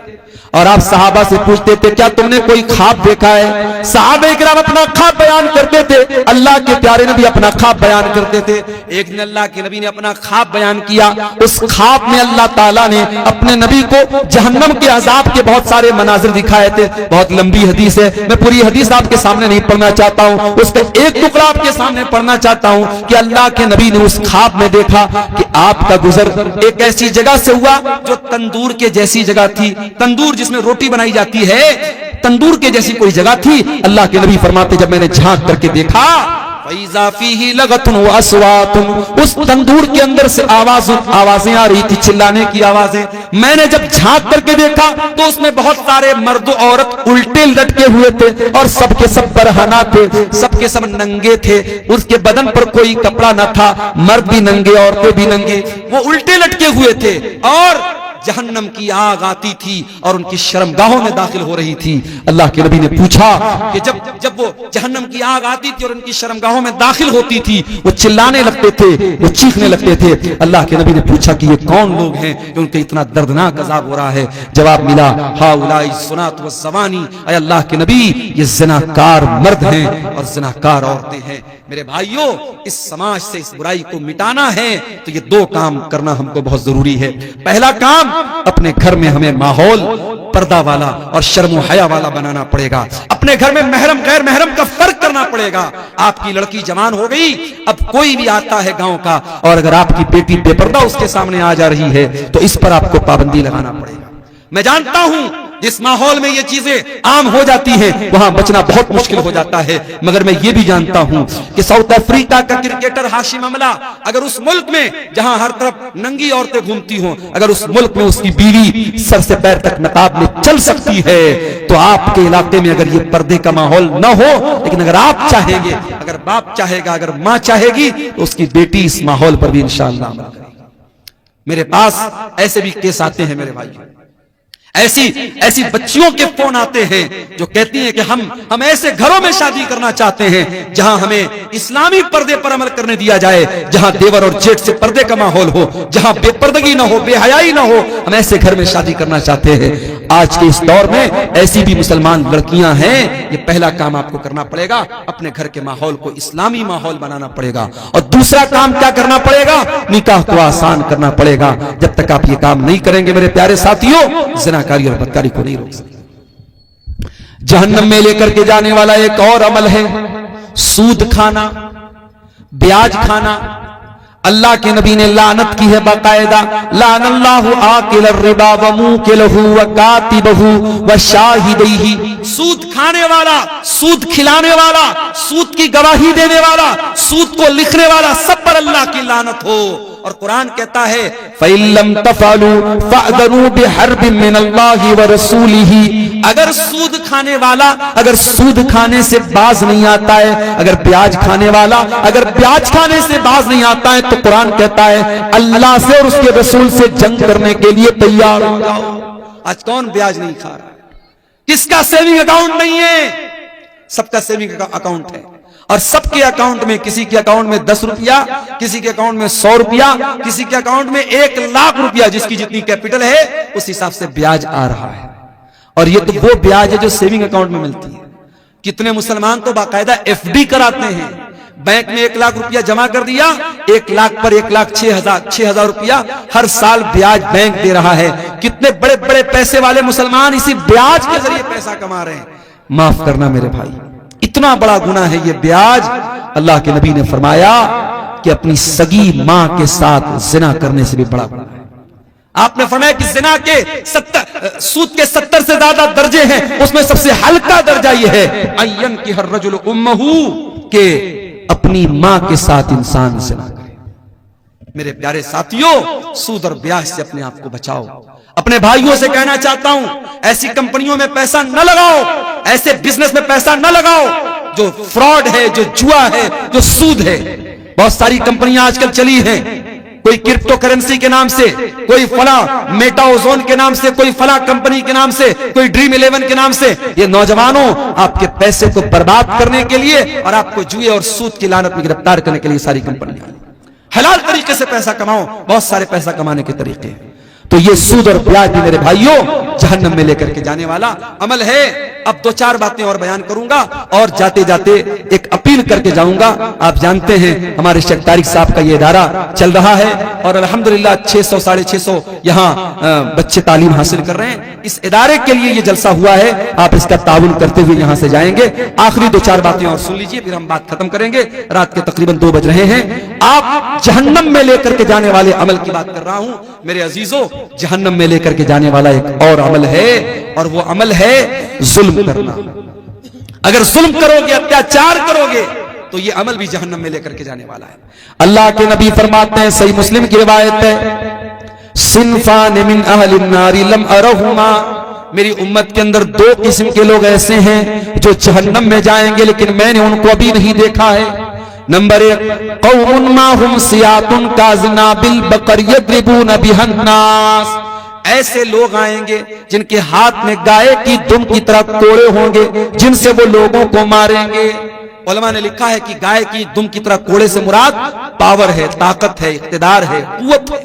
اور آپ صحابہ سے پوچھتے تھے کیا تم نے کوئی خواب دیکھا ہے؟ صحابہ کرام اپنا خواب بیان کرتے تھے، اللہ کے پیارے نبی اپنا خواب بیان کرتے تھے۔ ایک دن اللہ کے نبی نے اپنا خواب بیان کیا، اس خواب میں اللہ تعالیٰ نے اپنے نبی کو جہنم کے عذاب کے بہت سارے مناظر دکھائے تھے۔ بہت لمبی حدیث ہے، میں پوری حدیث آپ کے سامنے نہیں پڑھنا چاہتا ہوں، اس کا ایک ٹکڑا آپ کے سامنے پڑھنا چاہتا ہوں کہ اللہ کے نبی نے اس خواب میں دیکھا کہ آپ کا گزر ایک ایسی جگہ سے ہوا جو تندور کے جیسی جگہ تھی، تندور جس میں روٹی بنائی جاتی ہے، تندور کے جیسی کوئی جگہ تھی۔ اللہ کے نبی فرماتے جب میں نے جھانک کر کے دیکھا فَإِذَا فِيهِ لَغَةٌ وَأَصْوَاتٌ، اس تندور کے اندر سے آوازیں آ رہی تھی، چلانے کی آوازیں۔ میں نے جب جھانک کر کے دیکھا تو اس میں بہت سارے مرد و عورت الٹے لٹکے ہوئے تھے اور سب کے سب برہنہ تھے، سب کے سب ننگے تھے، اس کے بدن پر کوئی کپڑا نہ تھا، مرد بھی ننگے عورتیں بھی ننگے، وہ الٹے لٹکے ہوئے تھے اور جہنم کی آگ آتی تھی اور ان کی شرمگاہوں میں داخل ہو رہی تھی۔ اللہ کے نبی نے پوچھا کہ جب وہ جہنم کی آگ آتی تھی اور ان کی شرمگاہوں میں داخل ہوتی تھی، وہ چلانے لگتے تھے، وہ چیخنے لگتے تھے۔ اللہ کے نبی نے پوچھا کہ یہ کون لوگ ہیں کہ ان کے اتنا دردناک عذاب ہو رہا ہے؟ جواب ملا ہؤلاء الزنات والزوانی، اے اللہ کے نبی یہ زناکار مرد ہیں اور زناکار عورتیں ہیں۔ میرے بھائیوں، اس سماج سے اس برائی کو مٹانا ہے تو یہ 2 کام کرنا ہم کو بہت ضروری ہے۔ پہلا کام، اپنے گھر میں ہمیں ماحول پردہ والا اور شرم و حیا والا بنانا پڑے گا۔ اپنے گھر میں محرم غیر محرم کا فرق کرنا پڑے گا۔ آپ کی لڑکی جوان ہو گئی، اب کوئی بھی آتا ہے گاؤں کا اور اگر آپ کی بیٹی بے پردہ اس کے سامنے آ جا رہی ہے تو اس پر آپ کو پابندی لگانا پڑے گا۔ میں جانتا ہوں جس ماحول میں یہ چیزیں عام ہو جاتی ہیں وہاں بچنا بہت مشکل ہو جاتا ہے، مگر میں یہ بھی جانتا ہوں کہ ساؤتھ افریقہ کا کرکٹر ہاشم املہ اگر اس ملک میں جہاں ہر طرف ننگی عورتیں گھومتی ہوں، اگر اس ملک میں اس کی بیوی سر سے پیر تک نقاب میں چل سکتی ہے تو آپ کے علاقے میں اگر یہ پردے کا ماحول نہ ہو، لیکن اگر آپ چاہیں گے، اگر باپ چاہے گا، اگر ماں چاہے گی تو اس کی بیٹی اس ماحول پر بھی انشاءاللہ عمل کرے گی۔ میرے پاس ایسے بھی کیس آتے ہیں میرے بھائیوں، ایسی بچیوں کے فون آتے ہیں جو کہتی ہیں کہ ہم ایسے گھروں میں شادی کرنا چاہتے ہیں جہاں ہمیں اسلامی پردے پر عمل کرنے دیا جائے، جہاں دیور اور جیٹ سے پردے کا ماحول ہو، جہاں بے پردگی نہ ہو، بے حیائی نہ ہو، ہم ایسے گھر میں شادی کرنا چاہتے ہیں۔ آج کے اس دور میں ایسی بھی مسلمان لڑکیاں ہیں. یہ پہلا کام آپ کو کرنا پڑے گا, اپنے گھر کے ماحول کو اسلامی ماحول بنانا پڑے گا. اور دوسرا کام کیا کرنا پڑے گا؟ نکاح کو آسان کرنا پڑے گا. جب تک آپ یہ کام نہیں کریں گے میرے پیارے ساتھیوں, زناکاری اور بدکاری کو نہیں روک سکتے. جہنم میں لے کر کے جانے والا ایک اور عمل ہے سود کھانا, بیاج کھانا. اللہ کے نبی نے لعنت کی ہے باقاعدہ, لعن اللہ آکل الربا وموکلہ وکاتبہ وشاہدیہ. سود کھانے والا, سود کھلانے والا, سود کی گواہی دینے والا, سود کو لکھنے والا, سب پر اللہ کی لعنت ہو. اور قرآن کہتا ہے فَإِن لَمْ تَفْعَلُوا فَأْذَنُوا بِحَرْبٍ مِّنَ اللَّهِ وَرَسُولِهِ. اگر سود کھانے والا اگر سود کھانے سے باز نہیں آتا ہے, اگر بیاج کھانے والا اگر بیاج کھانے سے باز نہیں آتا ہے, تو قرآن کہتا ہے اللہ سے اور اس کے رسول سے جنگ کرنے کے لیے تیار ہو جاؤ. آج کون بیاج نہیں کھا رہا؟ کس کا سیونگ اکاؤنٹ نہیں ہے؟ سب کا سیونگ اکاؤنٹ ہے. اور سب کے اکاؤنٹ میں, کسی کے اکاؤنٹ میں 10 روپیہ, کسی کے اکاؤنٹ میں 100 روپیہ, کسی کے اکاؤنٹ میں 1 لاکھ روپیہ. جس کی جتنی کیپٹل ہے اس حساب سے بیاج آ رہا ہے. اور یہ تو وہ بیاج ہے جو سیونگ اکاؤنٹ میں ملتی ہے. کتنے مسلمان تو باقاعدہ ایف ڈی کراتے ہیں. بینک میں 1 لاکھ روپیہ جمع کر دیا, 1 لاکھ پر 1,06,000 روپیہ ہر سال بیاج بینک دے رہا ہے. کتنے بڑے بڑے پیسے والے مسلمان اسی بیاج کے ذریعے پیسہ کما رہے ہیں. معاف کرنا میرے بھائی, اتنا بڑا گناہ ہے یہ بیاج. اللہ کے نبی نے فرمایا کہ اپنی سگی ماں کے ساتھ زنا کرنے سے بھی بڑا گناہ ہے. آپ نے فرمایا کہ زنا کے سود کے 70 سے زیادہ درجے ہیں, اس میں سب سے ہلکا درجہ یہ ہے این کی ہر رجل امہ, کہ اپنی ماں کے ساتھ انسان زنا کرے. میرے پیارے ساتھیوں, سود اور بیاج سے اپنے آپ کو بچاؤ. اپنے بھائیوں سے کہنا چاہتا ہوں ایسی کمپنیوں میں پیسہ نہ لگاؤ, ایسے بزنس میں پیسہ نہ لگاؤ جو فراڈ ہے, جو جوا ہے, جو سود ہے. بہت ساری کمپنیاں آج کل چلی ہیں, کوئی کرپٹو کرنسی کے نام سے, کوئی فلاں میٹا اوزون کے نام سے, کوئی فلاں کمپنی کے نام سے, کوئی ڈریم 11 کے نام سے. یہ نوجوانوں آپ کے پیسے کو برباد کرنے کے لیے اور آپ کو جوئے اور سود کی لعنت میں گرفتار کرنے کے لیے ساری کمپنیاں. حلال طریقے سے پیسہ کماؤ, بہت سارے پیسہ کمانے کے طریقے ہیں. تو یہ سود اور بیاج بھی میرے بھائیوں جہنم میں لے کر کے جانے والا عمل ہے. اب 2-4 باتیں اور بیان کروں گا اور جاتے جاتے ایک اپیل کر کے جاؤں گا. آپ جانتے ہیں ہمارے شیخ طارق صاحب کا یہ ادارہ چل رہا ہے اور الحمدللہ 600-650 یہاں بچے تعلیم حاصل کر رہے ہیں. اس ادارے کے لیے یہ جلسہ ہوا ہے, آپ اس کا تعاون کرتے ہوئے یہاں سے جائیں گے. آخری 2-4 باتیں اور سن لیجئے, پھر ہم بات ختم کریں گے. رات کے تقریباً 2 بج رہے ہیں. آپ جہنم میں لے کر کے جانے والے عمل کی بات کر رہا ہوں میرے عزیزوں. جہنم میں لے کر کے جانے والا ایک اور عمل ہے, اور وہ عمل ہے ظلم کرنا. اگر ظلم کرو گے, اتیاچار کرو گے, تو یہ عمل بھی جہنم میں لے کر کے جانے والا ہے. اللہ کے نبی فرماتے ہیں, صحیح مسلم کی روایت ہے, صنفان من اہل النار لم ارہما, میری امت کے اندر 2 قسم کے لوگ ایسے ہیں جو جہنم میں جائیں گے لیکن میں نے ان کو ابھی نہیں دیکھا ہے. نمبر 1, قوم ماہم سیات کاذناب البقر یضربون بها الناس. ایسے لوگ آئیں گے جن کے ہاتھ میں گائے کی دم کی طرح کوڑے ہوں گے جن سے وہ لوگوں کو ماریں گے. علماء نے لکھا ہے کہ گائے کی دم کی طرح کوڑے سے مراد پاور ہے, طاقت ہے, اقتدار ہے, قوت ہے.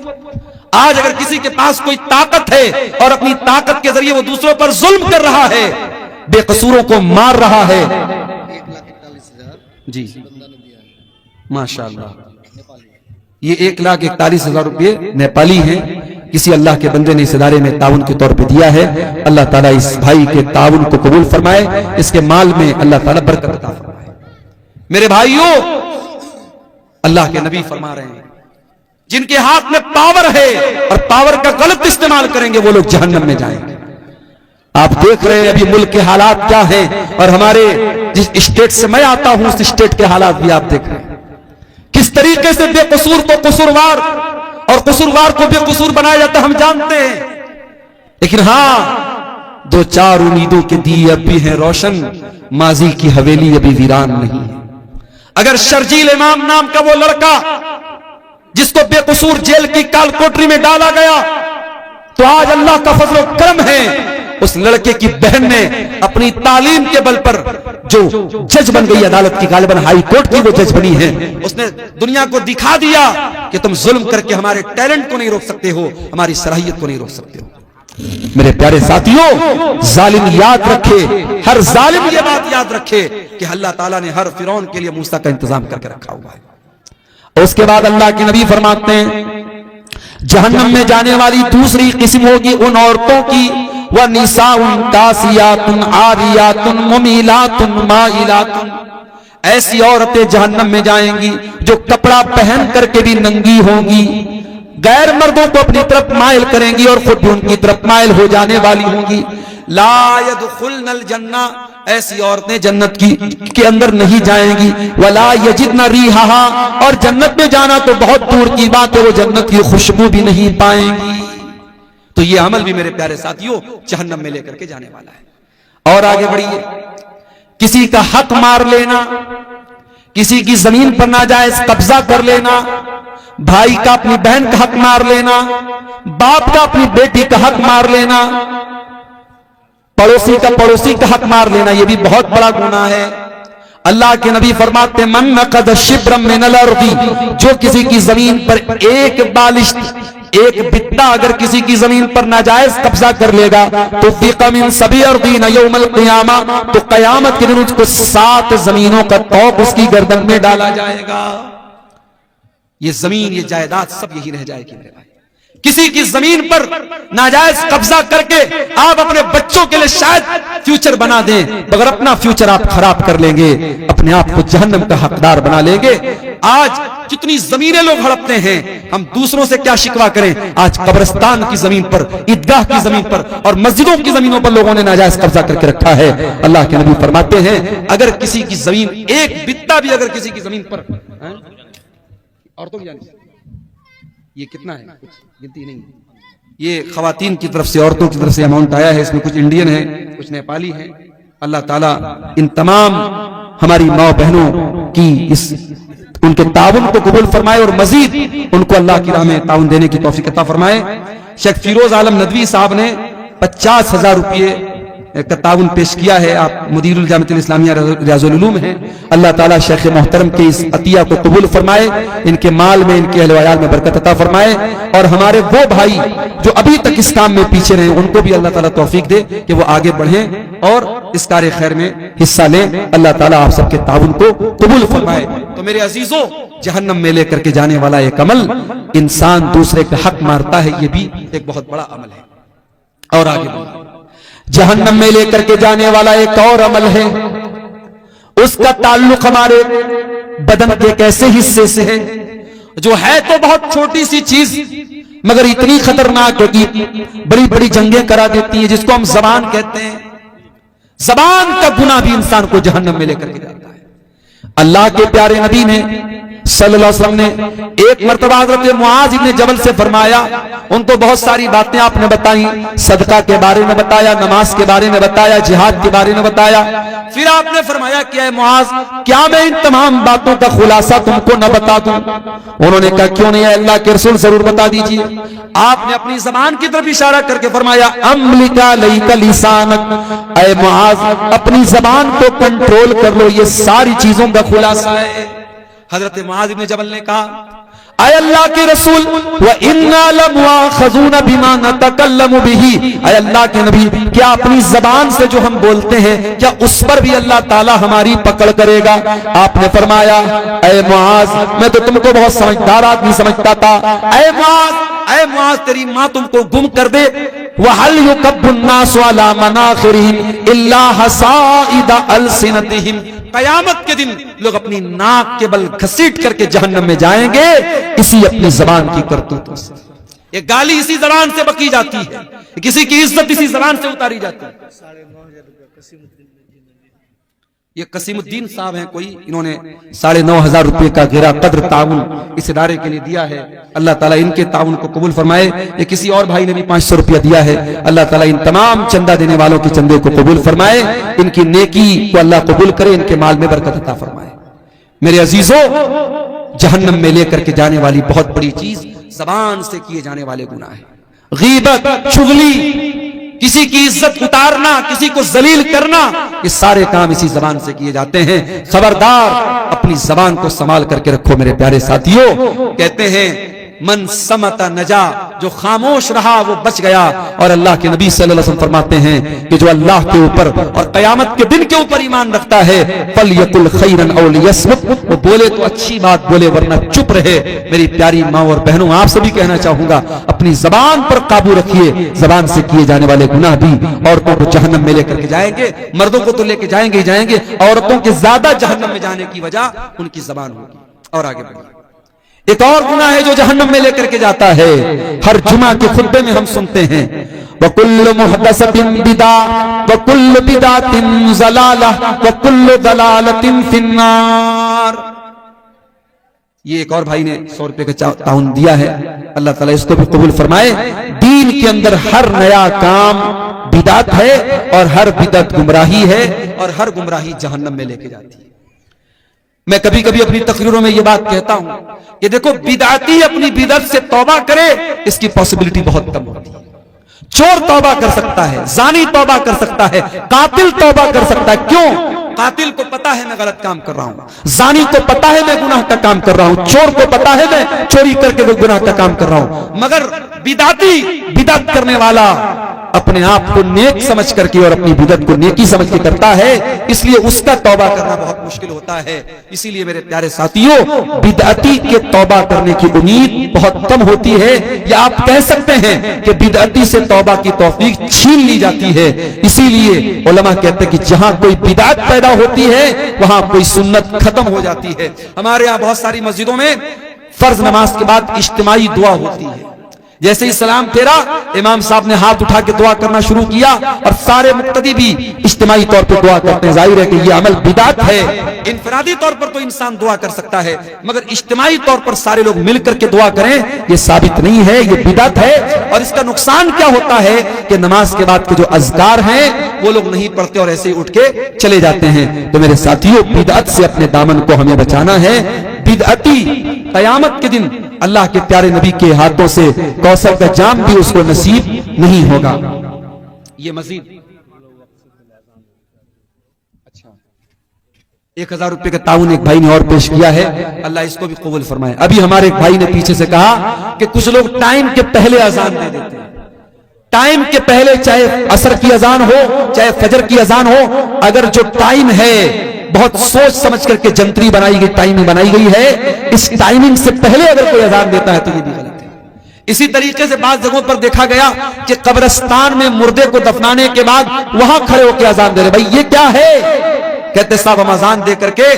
آج اگر کسی کے پاس کوئی طاقت ہے اور اپنی طاقت کے ذریعے وہ دوسروں پر ظلم کر رہا ہے, بے قصوروں کو مار رہا ہے. 1,41,000 جی ماشاءاللہ, یہ 1,41,000 روپے نیپالی ہیں. کسی اللہ کے بندے نے اس ادارے میں تعاون کے طور پہ دیا ہے. اللہ تعالیٰ اس بھائی کے تعاون کو قبول فرمائے, اس کے مال میں اللہ تعالیٰ برکت عطا فرمائے. میرے بھائیوں, اللہ کے نبی فرما رہے ہیں جن کے ہاتھ میں پاور ہے اور پاور کا غلط استعمال کریں گے وہ لوگ جہنم میں جائیں گے. آپ دیکھ رہے ہیں ابھی ملک کے حالات کیا ہیں, اور ہمارے جس اسٹیٹ سے میں آتا ہوں اس اسٹیٹ کے حالات بھی آپ دیکھ رہے ہیں. کس طریقے سے بے قصور کو قصوروار اور قصوروار کو بے قصور بنایا جاتا ہم جانتے ہیں. لیکن ہاں 2-4 امیدوں کے دیے اب بھی ہیں روشن, ماضی کی حویلی ابھی ویران نہیں ہے. اگر شرجیل امام نام کا وہ لڑکا جس کو بے قصور جیل کی کال کوٹری میں ڈالا گیا, تو آج اللہ کا فضل و کرم ہے اس لڑکے کی بہن نے اپنی تعلیم کے بل پر جو جج بن گئی عدالت کی, غالباً ہائی کورٹ کی وہ جج بنی ہے, اس نے دنیا کو دکھا دیا کہ تم ظلم کر کے ہمارے ٹیلنٹ کو نہیں روک سکتے ہو, ہماری صلاحیت کو نہیں روک سکتے ہو. میرے پیارے ساتھیوں، ظالم یاد رکھے، ہر ظالم یہ بات یاد رکھے کہ اللہ تعالیٰ نے ہر فرعون کے لیے موسیٰ کا انتظام کر کے رکھا ہوا ہے۔ اور اس کے بعد اللہ کے نبی فرماتے ہیں جہنم میں جانے والی دوسری قسم ہوگی ان عورتوں کی، وَنِسَاءٌ کاسیاتٌ عاریاتٌ ممیلاتٌ مائلاتٌ، ایسی عورتیں جہنم میں جائیں گی جو کپڑا پہن کر کے بھی ننگی ہوں گی، غیر مردوں کو اپنی طرف مائل کریں گی اور خود بھی ان کی طرف مائل ہو جانے والی ہوں گی۔ لا يدخلن الجنہ، ایسی عورتیں جنت کے اندر نہیں جائیں گی۔ ولا یجدن ریحہا، اور جنت میں جانا تو بہت دور کی بات ہے، وہ جنت کی خوشبو بھی نہیں پائیں گی۔ تو یہ عمل بھی میرے پیارے ساتھیوں جہنم میں لے کر کے جانے والا ہے۔ اور آگے بڑھیے، کسی کا حق مار لینا، کسی کی زمین پر ناجائز قبضہ کر لینا، بھائی کا اپنی بہن کا حق مار لینا، باپ کا اپنی بیٹی کا حق مار لینا، پڑوسی کا حق مار لینا، یہ بھی بہت بڑا گناہ ہے۔ اللہ کے نبی فرماتے ہیں من نقض شبرا من الارض، جو کسی کی زمین پر ایک بالشت، ایک بتہ اگر کسی کی زمین پر ناجائز قبضہ کر لے گا تو فیق من 7 ارضین یوم القیامہ، تو قیامت کے دن اس کو 7 زمینوں کا طوق اس کی گردن میں ڈالا جائے گا۔ یہ زمین، یہ جائیداد سب یہی رہ جائے گی میرے بھائی۔ کسی کی زمین پر ناجائز قبضہ کر کے آپ اپنے بچوں کے لیے شاید فیوچر بنا دیں، مگر اپنا فیوچر آپ خراب کر لیں گے، اپنے آپ کو جہنم کا حقدار بنا لیں گے۔ آج جتنی زمینیں لوگ ہڑپتے ہیں، ہم دوسروں سے کیا شکوا کریں، آج قبرستان کی زمین پر، عیدگاہ کی زمین پر اور مسجدوں کی زمینوں پر لوگوں نے ناجائز قبضہ کر کے رکھا ہے۔ اللہ کے نبی فرماتے ہیں اگر کسی کی زمین، ایک بتہ بھی اگر کسی کی زمین پر، عورتوں کی جانب سے یہ کتنا ہے، کچھ گنتی نہیں، یہ خواتین کی طرف سے، عورتوں کی طرف سے اماؤنٹ آیا ہے، اس میں کچھ انڈین ہے، کچھ نیپالی ہے۔ اللہ تعالیٰ ان تمام ہماری ماں بہنوں کی ان کے تعاون کو قبول فرمائے اور مزید ان کو اللہ کی راہ میں تعاون دینے کی توفیق عطا فرمائے۔ شیخ فیروز عالم ندوی صاحب نے 50,000 روپے کا تعاون پیش کیا ہے، آپ مدیر الجامعۃ الاسلامیہ ریاض العلوم ہیں۔ اللہ تعالیٰ شیخ محترم کے اس عطیہ کو قبول فرمائے، ان کے مال میں، ان کے اہل وعیال میں برکت عطا فرمائے، اور ہمارے وہ بھائی جو ابھی تک اس کام میں پیچھے رہے ان کو بھی اللہ تعالیٰ توفیق دے کہ وہ آگے بڑھیں اور اس کار خیر میں حصہ لیں۔ اللہ تعالیٰ آپ سب کے تعاون کو قبول فرمائے۔ تو میرے عزیزوں، جہنم میں لے کر کے جانے والا ایک عمل، انسان دوسرے کا حق مارتا ہے، یہ بھی ایک بہت بڑا عمل ہے۔ اور آگے بڑھیں، جہنم میں لے کر کے جانے والا ایک اور عمل ہے، اس کا تعلق ہمارے بدن کے ایک ایسے حصے سے ہے جو ہے تو بہت چھوٹی سی چیز مگر اتنی خطرناک ہے کہ بڑی بڑی جنگیں کرا دیتی ہے، جس کو ہم زبان کہتے ہیں۔ زبان کا گناہ بھی انسان کو جہنم میں لے کر کے جاتا ہے۔ اللہ کے پیارے نبی نے صلی اللہ علیہ وسلم نے ایک مرتبہ حضرت معاذ ابن جبل سے فرمایا، ان کو بہت ساری باتیں آپ نے بتائیں، صدقہ کے بارے میں بتایا، نماز کے بارے میں بتایا، جہاد کے بارے میں بتایا، پھر آپ نے فرمایا کہ اے معاذ، کیا میں ان تمام باتوں کا خلاصہ تم کو نہ بتا دوں؟ انہوں نے کہا کیوں نہیں، اے اللہ کے رسول ضرور بتا دیجئے۔ آپ نے اپنی زبان کی طرف اشارہ کر کے فرمایا املک لیک لسانک، اے معاذ اپنی زبان کو کنٹرول کر لو، یہ ساری چیزوں کا خلاصہ ہے۔ حضرت معاذ بن جبل نے کہا اے اللہ کے رسول وَإِنَّا لَمُؤَاخَذُونَ بِمَا نَتَكَلَّمُ بِهِ، اے اللہ کے نبی کیا اپنی زبان سے جو ہم بولتے ہیں کیا اس پر بھی اللہ تعالی ہماری پکڑ کرے گا؟ آپ نے فرمایا اے معاذ میں تو تم کو بہت سمجھدار آدمی سمجھتا تھا، اے معاذ تیری ماں تم کو گم کر دے، وَهَلْ يُكَبُّ النَّاسُ عَلَى مَنَاخِرِهِمْ إِلَّا حَصَائِدَ أَلْسِنَتِهِمْ، قیامت کے دن لوگ اپنی ناک کے بل گھسیٹ کر کے جہنم میں جائیں گے اسی اپنی زبان کی کرتوتوں سے۔ یہ گالی اسی زبان سے بکی جاتی ہے، کسی کی عزت اسی زبان سے اتاری جاتی ہے۔ یہ قسیم الدین صاحب ہیں کوئی، انہوں نے 9,500 روپے کا گرا قدر تعاون اس ادارے کے لیے دیا ہے، اللہ تعالیٰ ان کے تعاون کو قبول فرمائے۔ یہ کسی اور بھائی نے بھی 500 روپیہ دیا ہے، اللہ تعالیٰ ان تمام چندہ دینے والوں کے چندے کو قبول فرمائے، ان کی نیکی کو اللہ قبول کرے، ان کے مال میں برکت عطا فرمائے۔ میرے عزیزوں، جہنم میں لے کر کے جانے والی بہت بڑی چیز زبان سے کیے جانے والے گناہ ہیں، غیبت، چغلی، کسی کی عزت اتارنا، کسی کو ذلیل کرنا، یہ سارے کام اسی زبان سے کیے جاتے ہیں۔ خبردار اپنی زبان کو سنبھال کر کے رکھو میرے پیارے ساتھیوں۔ کہتے ہیں من سمت نجا، جو خاموش رہا وہ بچ گیا. اور اللہ کے نبی صلی اللہ علیہ وسلم فرماتے ہیں کہ جو اللہ کے اوپر اور قیامت کے دن کے اوپر ایمان رکھتا ہے فلیقل خیرا او لیصمت، وہ بولے تو اچھی بات بولے ورنہ چپ رہے. میری پیاری ماں اور بہنوں، آپ سے بھی کہنا چاہوں گا اپنی زبان پر قابو رکھیے. زبان سے کیے جانے والے گناہ بھی عورتوں کو جہنم میں لے کر کے جائیں گے. مردوں کو تو لے کے جائیں گے ہی جائیں گے، عورتوں کے زیادہ جہنم میں جانے کی وجہ ان کی زبان ہوگی. اور آگے بڑھیے. ایک اور گناہ ہے جو جہنم میں لے کر کے جاتا ہے، ہر جمعہ کے خطبے میں ہم سنتے ہیں وَكُلُّ مُحْدَثَةٍ بِدْعَةٍ وَكُلُّ بِدْعَةٍ ضَلَالَةٍ وَكُلُّ ضَلَالَةٍ فِي النَّارِ. یہ ایک اور بھائی نے 100 روپے کا تعاون دیا ہے، اللہ تعالیٰ اس کو بھی قبول فرمائے. دین کے اندر ہر نیا کام بدعت ہے اور ہر بدعت گمراہی ہے اور ہر گمراہی جہنم میں لے کے جاتی ہے. میں کبھی کبھی اپنی تقریروں میں یہ بات کہتا ہوں کہ دیکھو بدعتی اپنی بدعت سے توبہ کرے اس کی پاسبلٹی بہت کم ہوتی ہے. چور توبہ کر سکتا ہے، زانی توبہ کر سکتا ہے، قاتل توبہ کر سکتا ہے. کیوں؟ قاتل کو پتا ہے میں غلط کام کر رہا ہوں، زانی کو پتا ہے میں گناہ کا کام کر رہا ہوں، چور کو پتا ہے میں چوری کر کے گناہ کا کام کر رہا ہوں. مگر بدعتی، بدعت کرنے والا اپنے آپ کو نیک سمجھ کر کے اور اپنی بدعت کو نیکی سمجھ کے کرتا ہے، اس لیے اس کا توبہ کرنا بہت مشکل ہوتا ہے. اسی لیے میرے پیارے ساتھیوں، بدعتی کے توبہ کرنے کی امید بہت کم ہوتی ہے، یا آپ کہہ سکتے ہیں کہ بدعتی سے توبہ کی توفیق چھین لی جاتی ہے. اسی لیے علماء کہتے ہیں کہ جہاں کوئی بدعت پیدا ہوتی ہے وہاں کوئی سنت ختم ہو جاتی ہے. ہمارے یہاں بہت ساری مسجدوں میں فرض نماز کے بعد اجتماعی دعا ہوتی ہے. جیسے ہی سلام پھیرا، امام صاحب نے ہاتھ اٹھا کے دعا کرنا شروع کیا اور سارے مقتدی بھی اجتماعی طور پر دعا کرتے ہیں. ظاہر ہے کہ یہ عمل بدعت ہے. انفرادی طور پر تو انسان دعا کر سکتا ہے، مگر اجتماعی طور پر سارے لوگ مل کر کے دعا کریں یہ ثابت نہیں ہے، یہ بدعت ہے. اور اس کا نقصان کیا ہوتا ہے کہ نماز کے بعد کے جو اذکار ہیں وہ لوگ نہیں پڑھتے اور ایسے ہی اٹھ کے چلے جاتے ہیں. تو میرے ساتھیوں، بدعت سے اپنے دامن کو ہمیں بچانا ہے. بدعتی قیامت کے دن اللہ کے پیارے نبی کے ہاتھوں سے کوثر کا جام بھی اس کو نصیب نہیں ہوگا. یہ مزید 1000 روپے کا تعاون ایک بھائی نے اور پیش کیا ہے، اللہ اس کو بھی قبول فرمائے. ابھی ہمارے ایک بھائی نے پیچھے سے کہا کہ کچھ لوگ ٹائم کے پہلے اذان دے دیتے ہیں. ٹائم کے پہلے، چاہے عصر کی اذان ہو چاہے فجر کی اذان ہو، اگر جو ٹائم ہے بہت سوچ سمجھ کر کے جنتری بنائی گئی، ٹائمنگ بنائی گئی ہے، اس ٹائمنگ سے پہلے اگر کوئی اذان دیتا ہے تو یہ بھی غلط ہے. اسی طریقے سے بعض جگہوں پر دیکھا گیا کہ قبرستان میں مردے کو دفنانے کے بعد وہاں کھڑے ہو کے اذان دے رہے. بھائی یہ کیا ہے؟ کہتے صاحب ہم اذان دے کر کے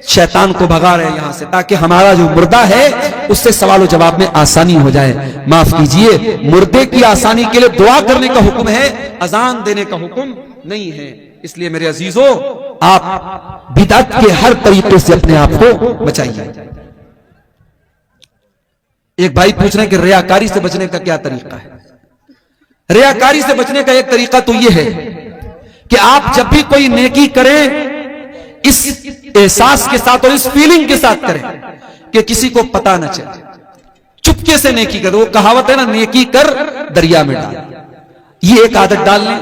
شیطان کو بھگا رہے ہیں یہاں سے، تاکہ ہمارا جو مردہ ہے اس سے سوال و جواب میں آسانی ہو جائے. معاف کیجئے، مردے کی آسانی کے لیے دعا کرنے کا حکم ہے، اذان دینے کا حکم نہیں ہے. اس لیے میرے عزیزوں، آپ بدعت کے ہر طریقے سے اپنے آپ کو بچائیے. ایک بھائی پوچھ رہے ہیں کہ ریاکاری سے بچنے کا کیا طریقہ ہے؟ ریاکاری سے بچنے کا ایک طریقہ تو یہ ہے کہ آپ جب بھی کوئی نیکی کریں اس احساس کے ساتھ اور اس فیلنگ کے ساتھ کریں کہ کسی کو پتا نہ چلے. چپکے سے نیکی کریں. وہ کہاوت ہے نا، نیکی کر دریا میں ڈال. یہ ایک عادت ڈال لیں.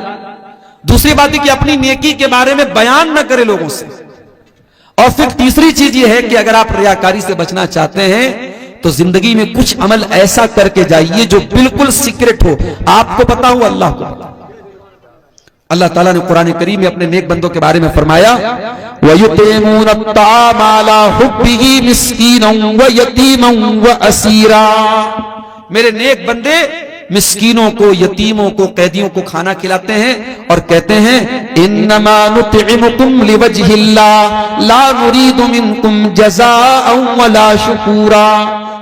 دوسری بات ہے کہ اپنی نیکی کے بارے میں بیان نہ کرے لوگوں سے. اور پھر تیسری چیز یہ ہے کہ اگر آپ ریاکاری سے بچنا چاہتے ہیں تو زندگی میں کچھ عمل ایسا کر کے جائیے جو بالکل سیکرٹ ہو، آپ کو پتا ہو، اللہ کو پتا. اللہ تعالیٰ نے قرآن کریم میں اپنے نیک بندوں کے بارے میں فرمایا وَيُطْعِمُونَ الطَّعَامَ عَلَىٰ حُبِّهِ مِسْكِينًا وَيَتِيمًا وَأَسِيرًا. میرے نیک بندے مسکینوں کو، یتیموں کو، قیدیوں کو کھانا کھلاتے ہیں اور کہتے ہیں انما نطعمکم لوجہ اللہ لا نرید منکم جزاء ولا شکورا،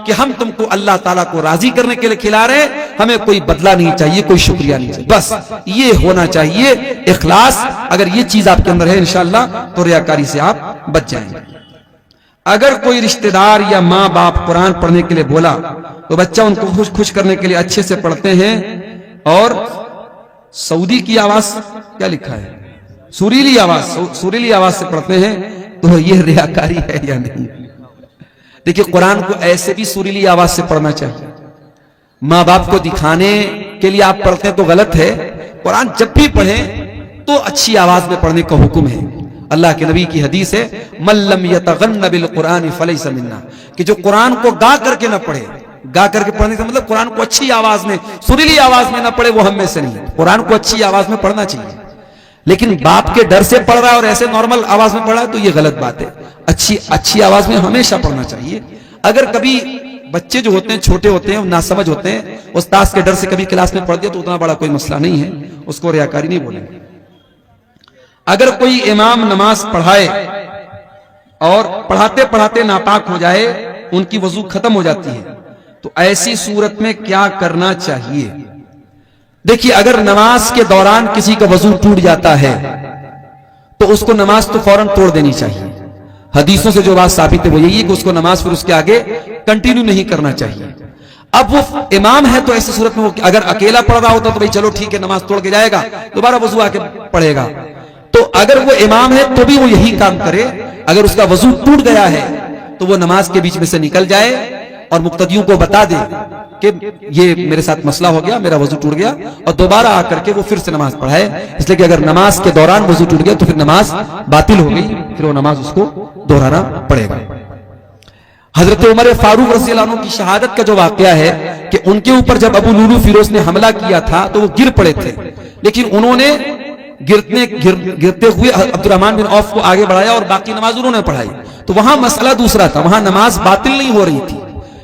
کہ ہم تم کو اللہ تعالیٰ کو راضی کرنے کے لیے کھلا رہے ہیں، ہمیں کوئی بدلہ نہیں چاہیے، کوئی شکریہ نہیں چاہیے. بس یہ ہونا چاہیے اخلاص. اگر یہ چیز آپ کے اندر ہے انشاءاللہ تو ریاکاری سے آپ بچ جائیں گے. اگر کوئی رشتہ دار یا ماں باپ قرآن پڑھنے کے لیے بولا تو بچہ ان کو خوش کرنے کے لیے اچھے سے پڑھتے ہیں اور سعودی کی آواز کیا لکھا ہے، سریلی آواز سے پڑھتے ہیں، تو یہ ریاکاری ہے یا نہیں؟ دیکھیں قرآن کو ایسے بھی سریلی آواز سے پڑھنا چاہیے. ماں باپ کو دکھانے کے لیے آپ پڑھتے ہیں تو غلط ہے. قرآن جب بھی پڑھیں تو اچھی آواز میں پڑھنے کا حکم ہے. اللہ کے نبی کی حدیث ہے من لم یتغن بالقرآن فلیس منا، کہ جو قرآن کو گا کر کے نہ پڑھے، گا کر کے پڑھنے کا مطلب قرآن کو اچھی آواز میں، سریلی آواز میں نہ پڑھے، وہ ہم میں سے نہیں. قرآن کو اچھی آواز میں پڑھنا چاہیے، لیکن باپ کے ڈر سے پڑھ رہا ہے اور ایسے نارمل آواز میں پڑھ رہا ہے تو یہ غلط بات ہے. اچھی آواز میں ہمیشہ پڑھنا چاہیے. اگر کبھی بچے جو ہوتے ہیں چھوٹے ہوتے ہیں، ناسمجھ ہوتے ہیں، استاذ کے ڈر سے کبھی کلاس میں پڑھ دیا تو اتنا بڑا کوئی مسئلہ نہیں ہے، اس کو ریاکاری نہیں بولیں گے. اگر کوئی امام نماز پڑھائے اور پڑھاتے پڑھاتے ناپاک ہو جائے، ان کی وضو ختم ہو جاتی ہے، تو ایسی صورت میں کیا کرنا چاہیے؟ دیکھیے، اگر نماز کے دوران کسی کا وضو ٹوٹ جاتا ہے تو اس کو نماز تو فوراً توڑ دینی چاہیے. حدیثوں سے جو بات ثابت ہے وہ یہی ہے کہ اس کو نماز پھر اس کے آگے کنٹینیو نہیں کرنا چاہیے. اب وہ امام ہے تو ایسی صورت میں وہ اگر اکیلا پڑھ رہا ہوتا تو بھائی چلو ٹھیک ہے، نماز توڑ کے جائے گا، دوبارہ وضو آ کے پڑھے گا. تو اگر وہ امام ہے تو بھی وہ یہی کام کرے. اگر اس کا وضو ٹوٹ گیا ہے تو وہ نماز کے بیچ میں سے نکل جائے اور مقتدیوں کو بتا دے کہ یہ میرے ساتھ مسئلہ ہو گیا، میرا وضو ٹوٹ گیا، اور دوبارہ آ کر کے وہ پھر سے نماز پڑھائے. اس لیے کہ اگر نماز کے دوران وضو ٹوٹ گیا تو پھر نماز باطل ہو گئی، پھر وہ نماز اس کو دہرانا پڑے گا. حضرت عمر فاروق رضی اللہ عنہ کی شہادت کا جو واقعہ ہے کہ ان کے اوپر جب ابو لولو فیروز نے حملہ کیا تھا تو وہ گر پڑے تھے، لیکن انہوں نے گرتے ہوئے عبد الرحمن بن عوف کو آگے بڑھایا اور باقی نماز انہوں نے پڑھائی. تو وہاں مسئلہ دوسرا تھا، وہاں نماز باطل نہیں ہو رہی تھی.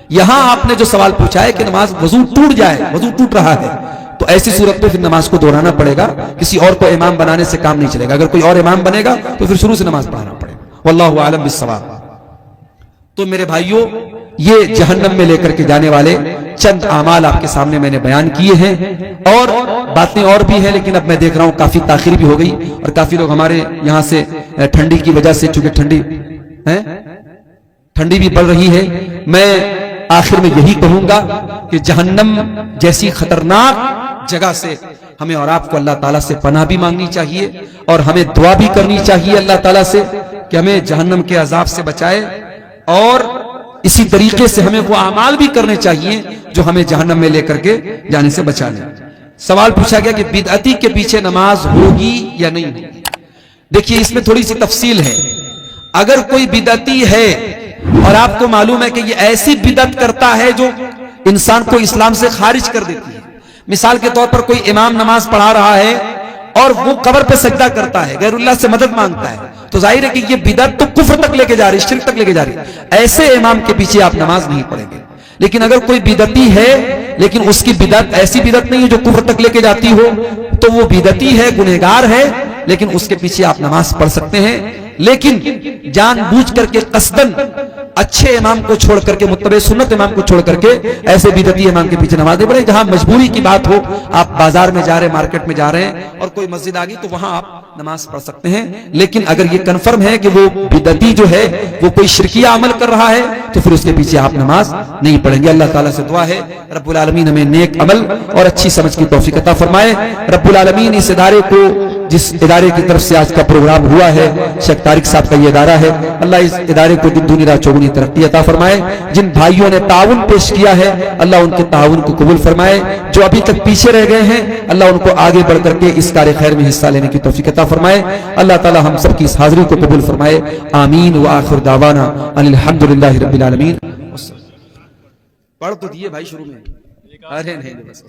یہاں آپ نے جو سوال پوچھا ہے کہ نماز وضو ٹوٹ جائے، وضو ٹوٹ رہا ہے، تو ایسی صورت میں پھر نماز کو دہرانا پڑے گا. کسی اور کو امام بنانے سے کام نہیں چلے گا. اگر کوئی اور امام بنے گا تو پھر شروع سے نماز پڑھانا پڑے گا. واللہ اعلم بالصواب. تو میرے بھائیوں، یہ جہنم میں لے کر کے جانے والے چند اعمال آپ کے سامنے میں نے بیان کیے ہیں، اور باتیں اور بھی ہیں، لیکن اب میں دیکھ رہا ہوں کافی تاخیر بھی ہو گئی اور کافی لوگ ہمارے یہاں سے ٹھنڈی کی وجہ سے، چونکہ ٹھنڈی بھی بڑھ رہی ہے، میں آخر میں یہی کہوں گا کہ جہنم جیسی خطرناک جگہ سے ہمیں اور آپ کو اللہ تعالیٰ سے پناہ بھی مانگنی چاہیے اور ہمیں دعا بھی کرنی چاہیے اللہ تعالیٰ سے کہ ہمیں جہنم کے عذاب سے بچائے، اور اسی طریقے سے ہمیں وہ اعمال بھی کرنے چاہیے جو ہمیں جہنم میں لے کر کے جانے سے بچا لیں. سوال پوچھا گیا کہ بدعتی کے پیچھے نماز ہوگی یا نہیں ہوگی. دیکھیے، اس میں تھوڑی سی تفصیل ہے. اگر کوئی بدعتی ہے اور آپ کو معلوم ہے کہ یہ ایسی بدعت کرتا ہے جو انسان کو اسلام سے خارج کر دیتی ہے، مثال کے طور پر کوئی امام نماز پڑھا رہا ہے اور وہ قبر پہ سجدہ کرتا ہے، غیر اللہ سے مدد مانگتا ہے، تو ظاہر ہے کہ یہ بدعت تو کفر تک لے کے جا رہی ہے، شرک تک لے کے جا رہی ہے. ایسے امام کے پیچھے آپ نماز نہیں پڑھیں گے. لیکن اگر کوئی بدعتی ہے لیکن اس کی بدعت ایسی بدعت نہیں ہے جو کفر تک لے کے جاتی ہو، تو وہ بدعتی ہے، گنہگار ہے، لیکن اس کے پیچھے آپ نماز پڑھ سکتے ہیں. لیکن جان بوجھ کر کے قصدن اچھے امام کو چھوڑ کر کے، متبع سنت امام کو چھوڑ کر کے ایسے بدعتی امام کے پیچھے نماز نہیں پڑھیں. جہاں مجبوری کی بات ہو، آپ بازار میں جا رہے ہیں، مارکیٹ میں جا رہے ہیں اور کوئی مسجد آ گئی تو وہاں آپ نماز پڑھ سکتے ہیں. لیکن اگر یہ کنفرم ہے کہ وہ بدعتی جو ہے وہ کوئی شرکیہ عمل کر رہا ہے تو پھر اس کے پیچھے آپ نماز نہیں پڑھیں گے. اللہ تعالیٰ سے دعا ہے رب العالمین ہمیں نیک عمل اور اچھی سمجھ کی توفیق عطا فرمائے. رب العالمین اس ادارے کو، جس ادارے کی طرف سے آج کا پروگرام ہوا ہے، شیخ طارق صاحب کا یہ ادارہ ہے، اللہ اس ادارے کو دن دنیا چوگنی ترقی عطا فرمائے. جن بھائیوں نے تعاون پیش کیا ہے اللہ ان کے تعاون کو قبول فرمائے. جو ابھی تک پیچھے رہ گئے ہیں اللہ ان کو آگے بڑھ کر کے اس کار خیر میں حصہ لینے کی توفیق عطا فرمائے. اللہ تعالی ہم سب کی اس حاضری کو قبول فرمائے. آمین. وآخر دعوانا ان الحمدللہ رب العالمین. پڑھ تو دیے بھائی شروع میں. ارے نہیں بس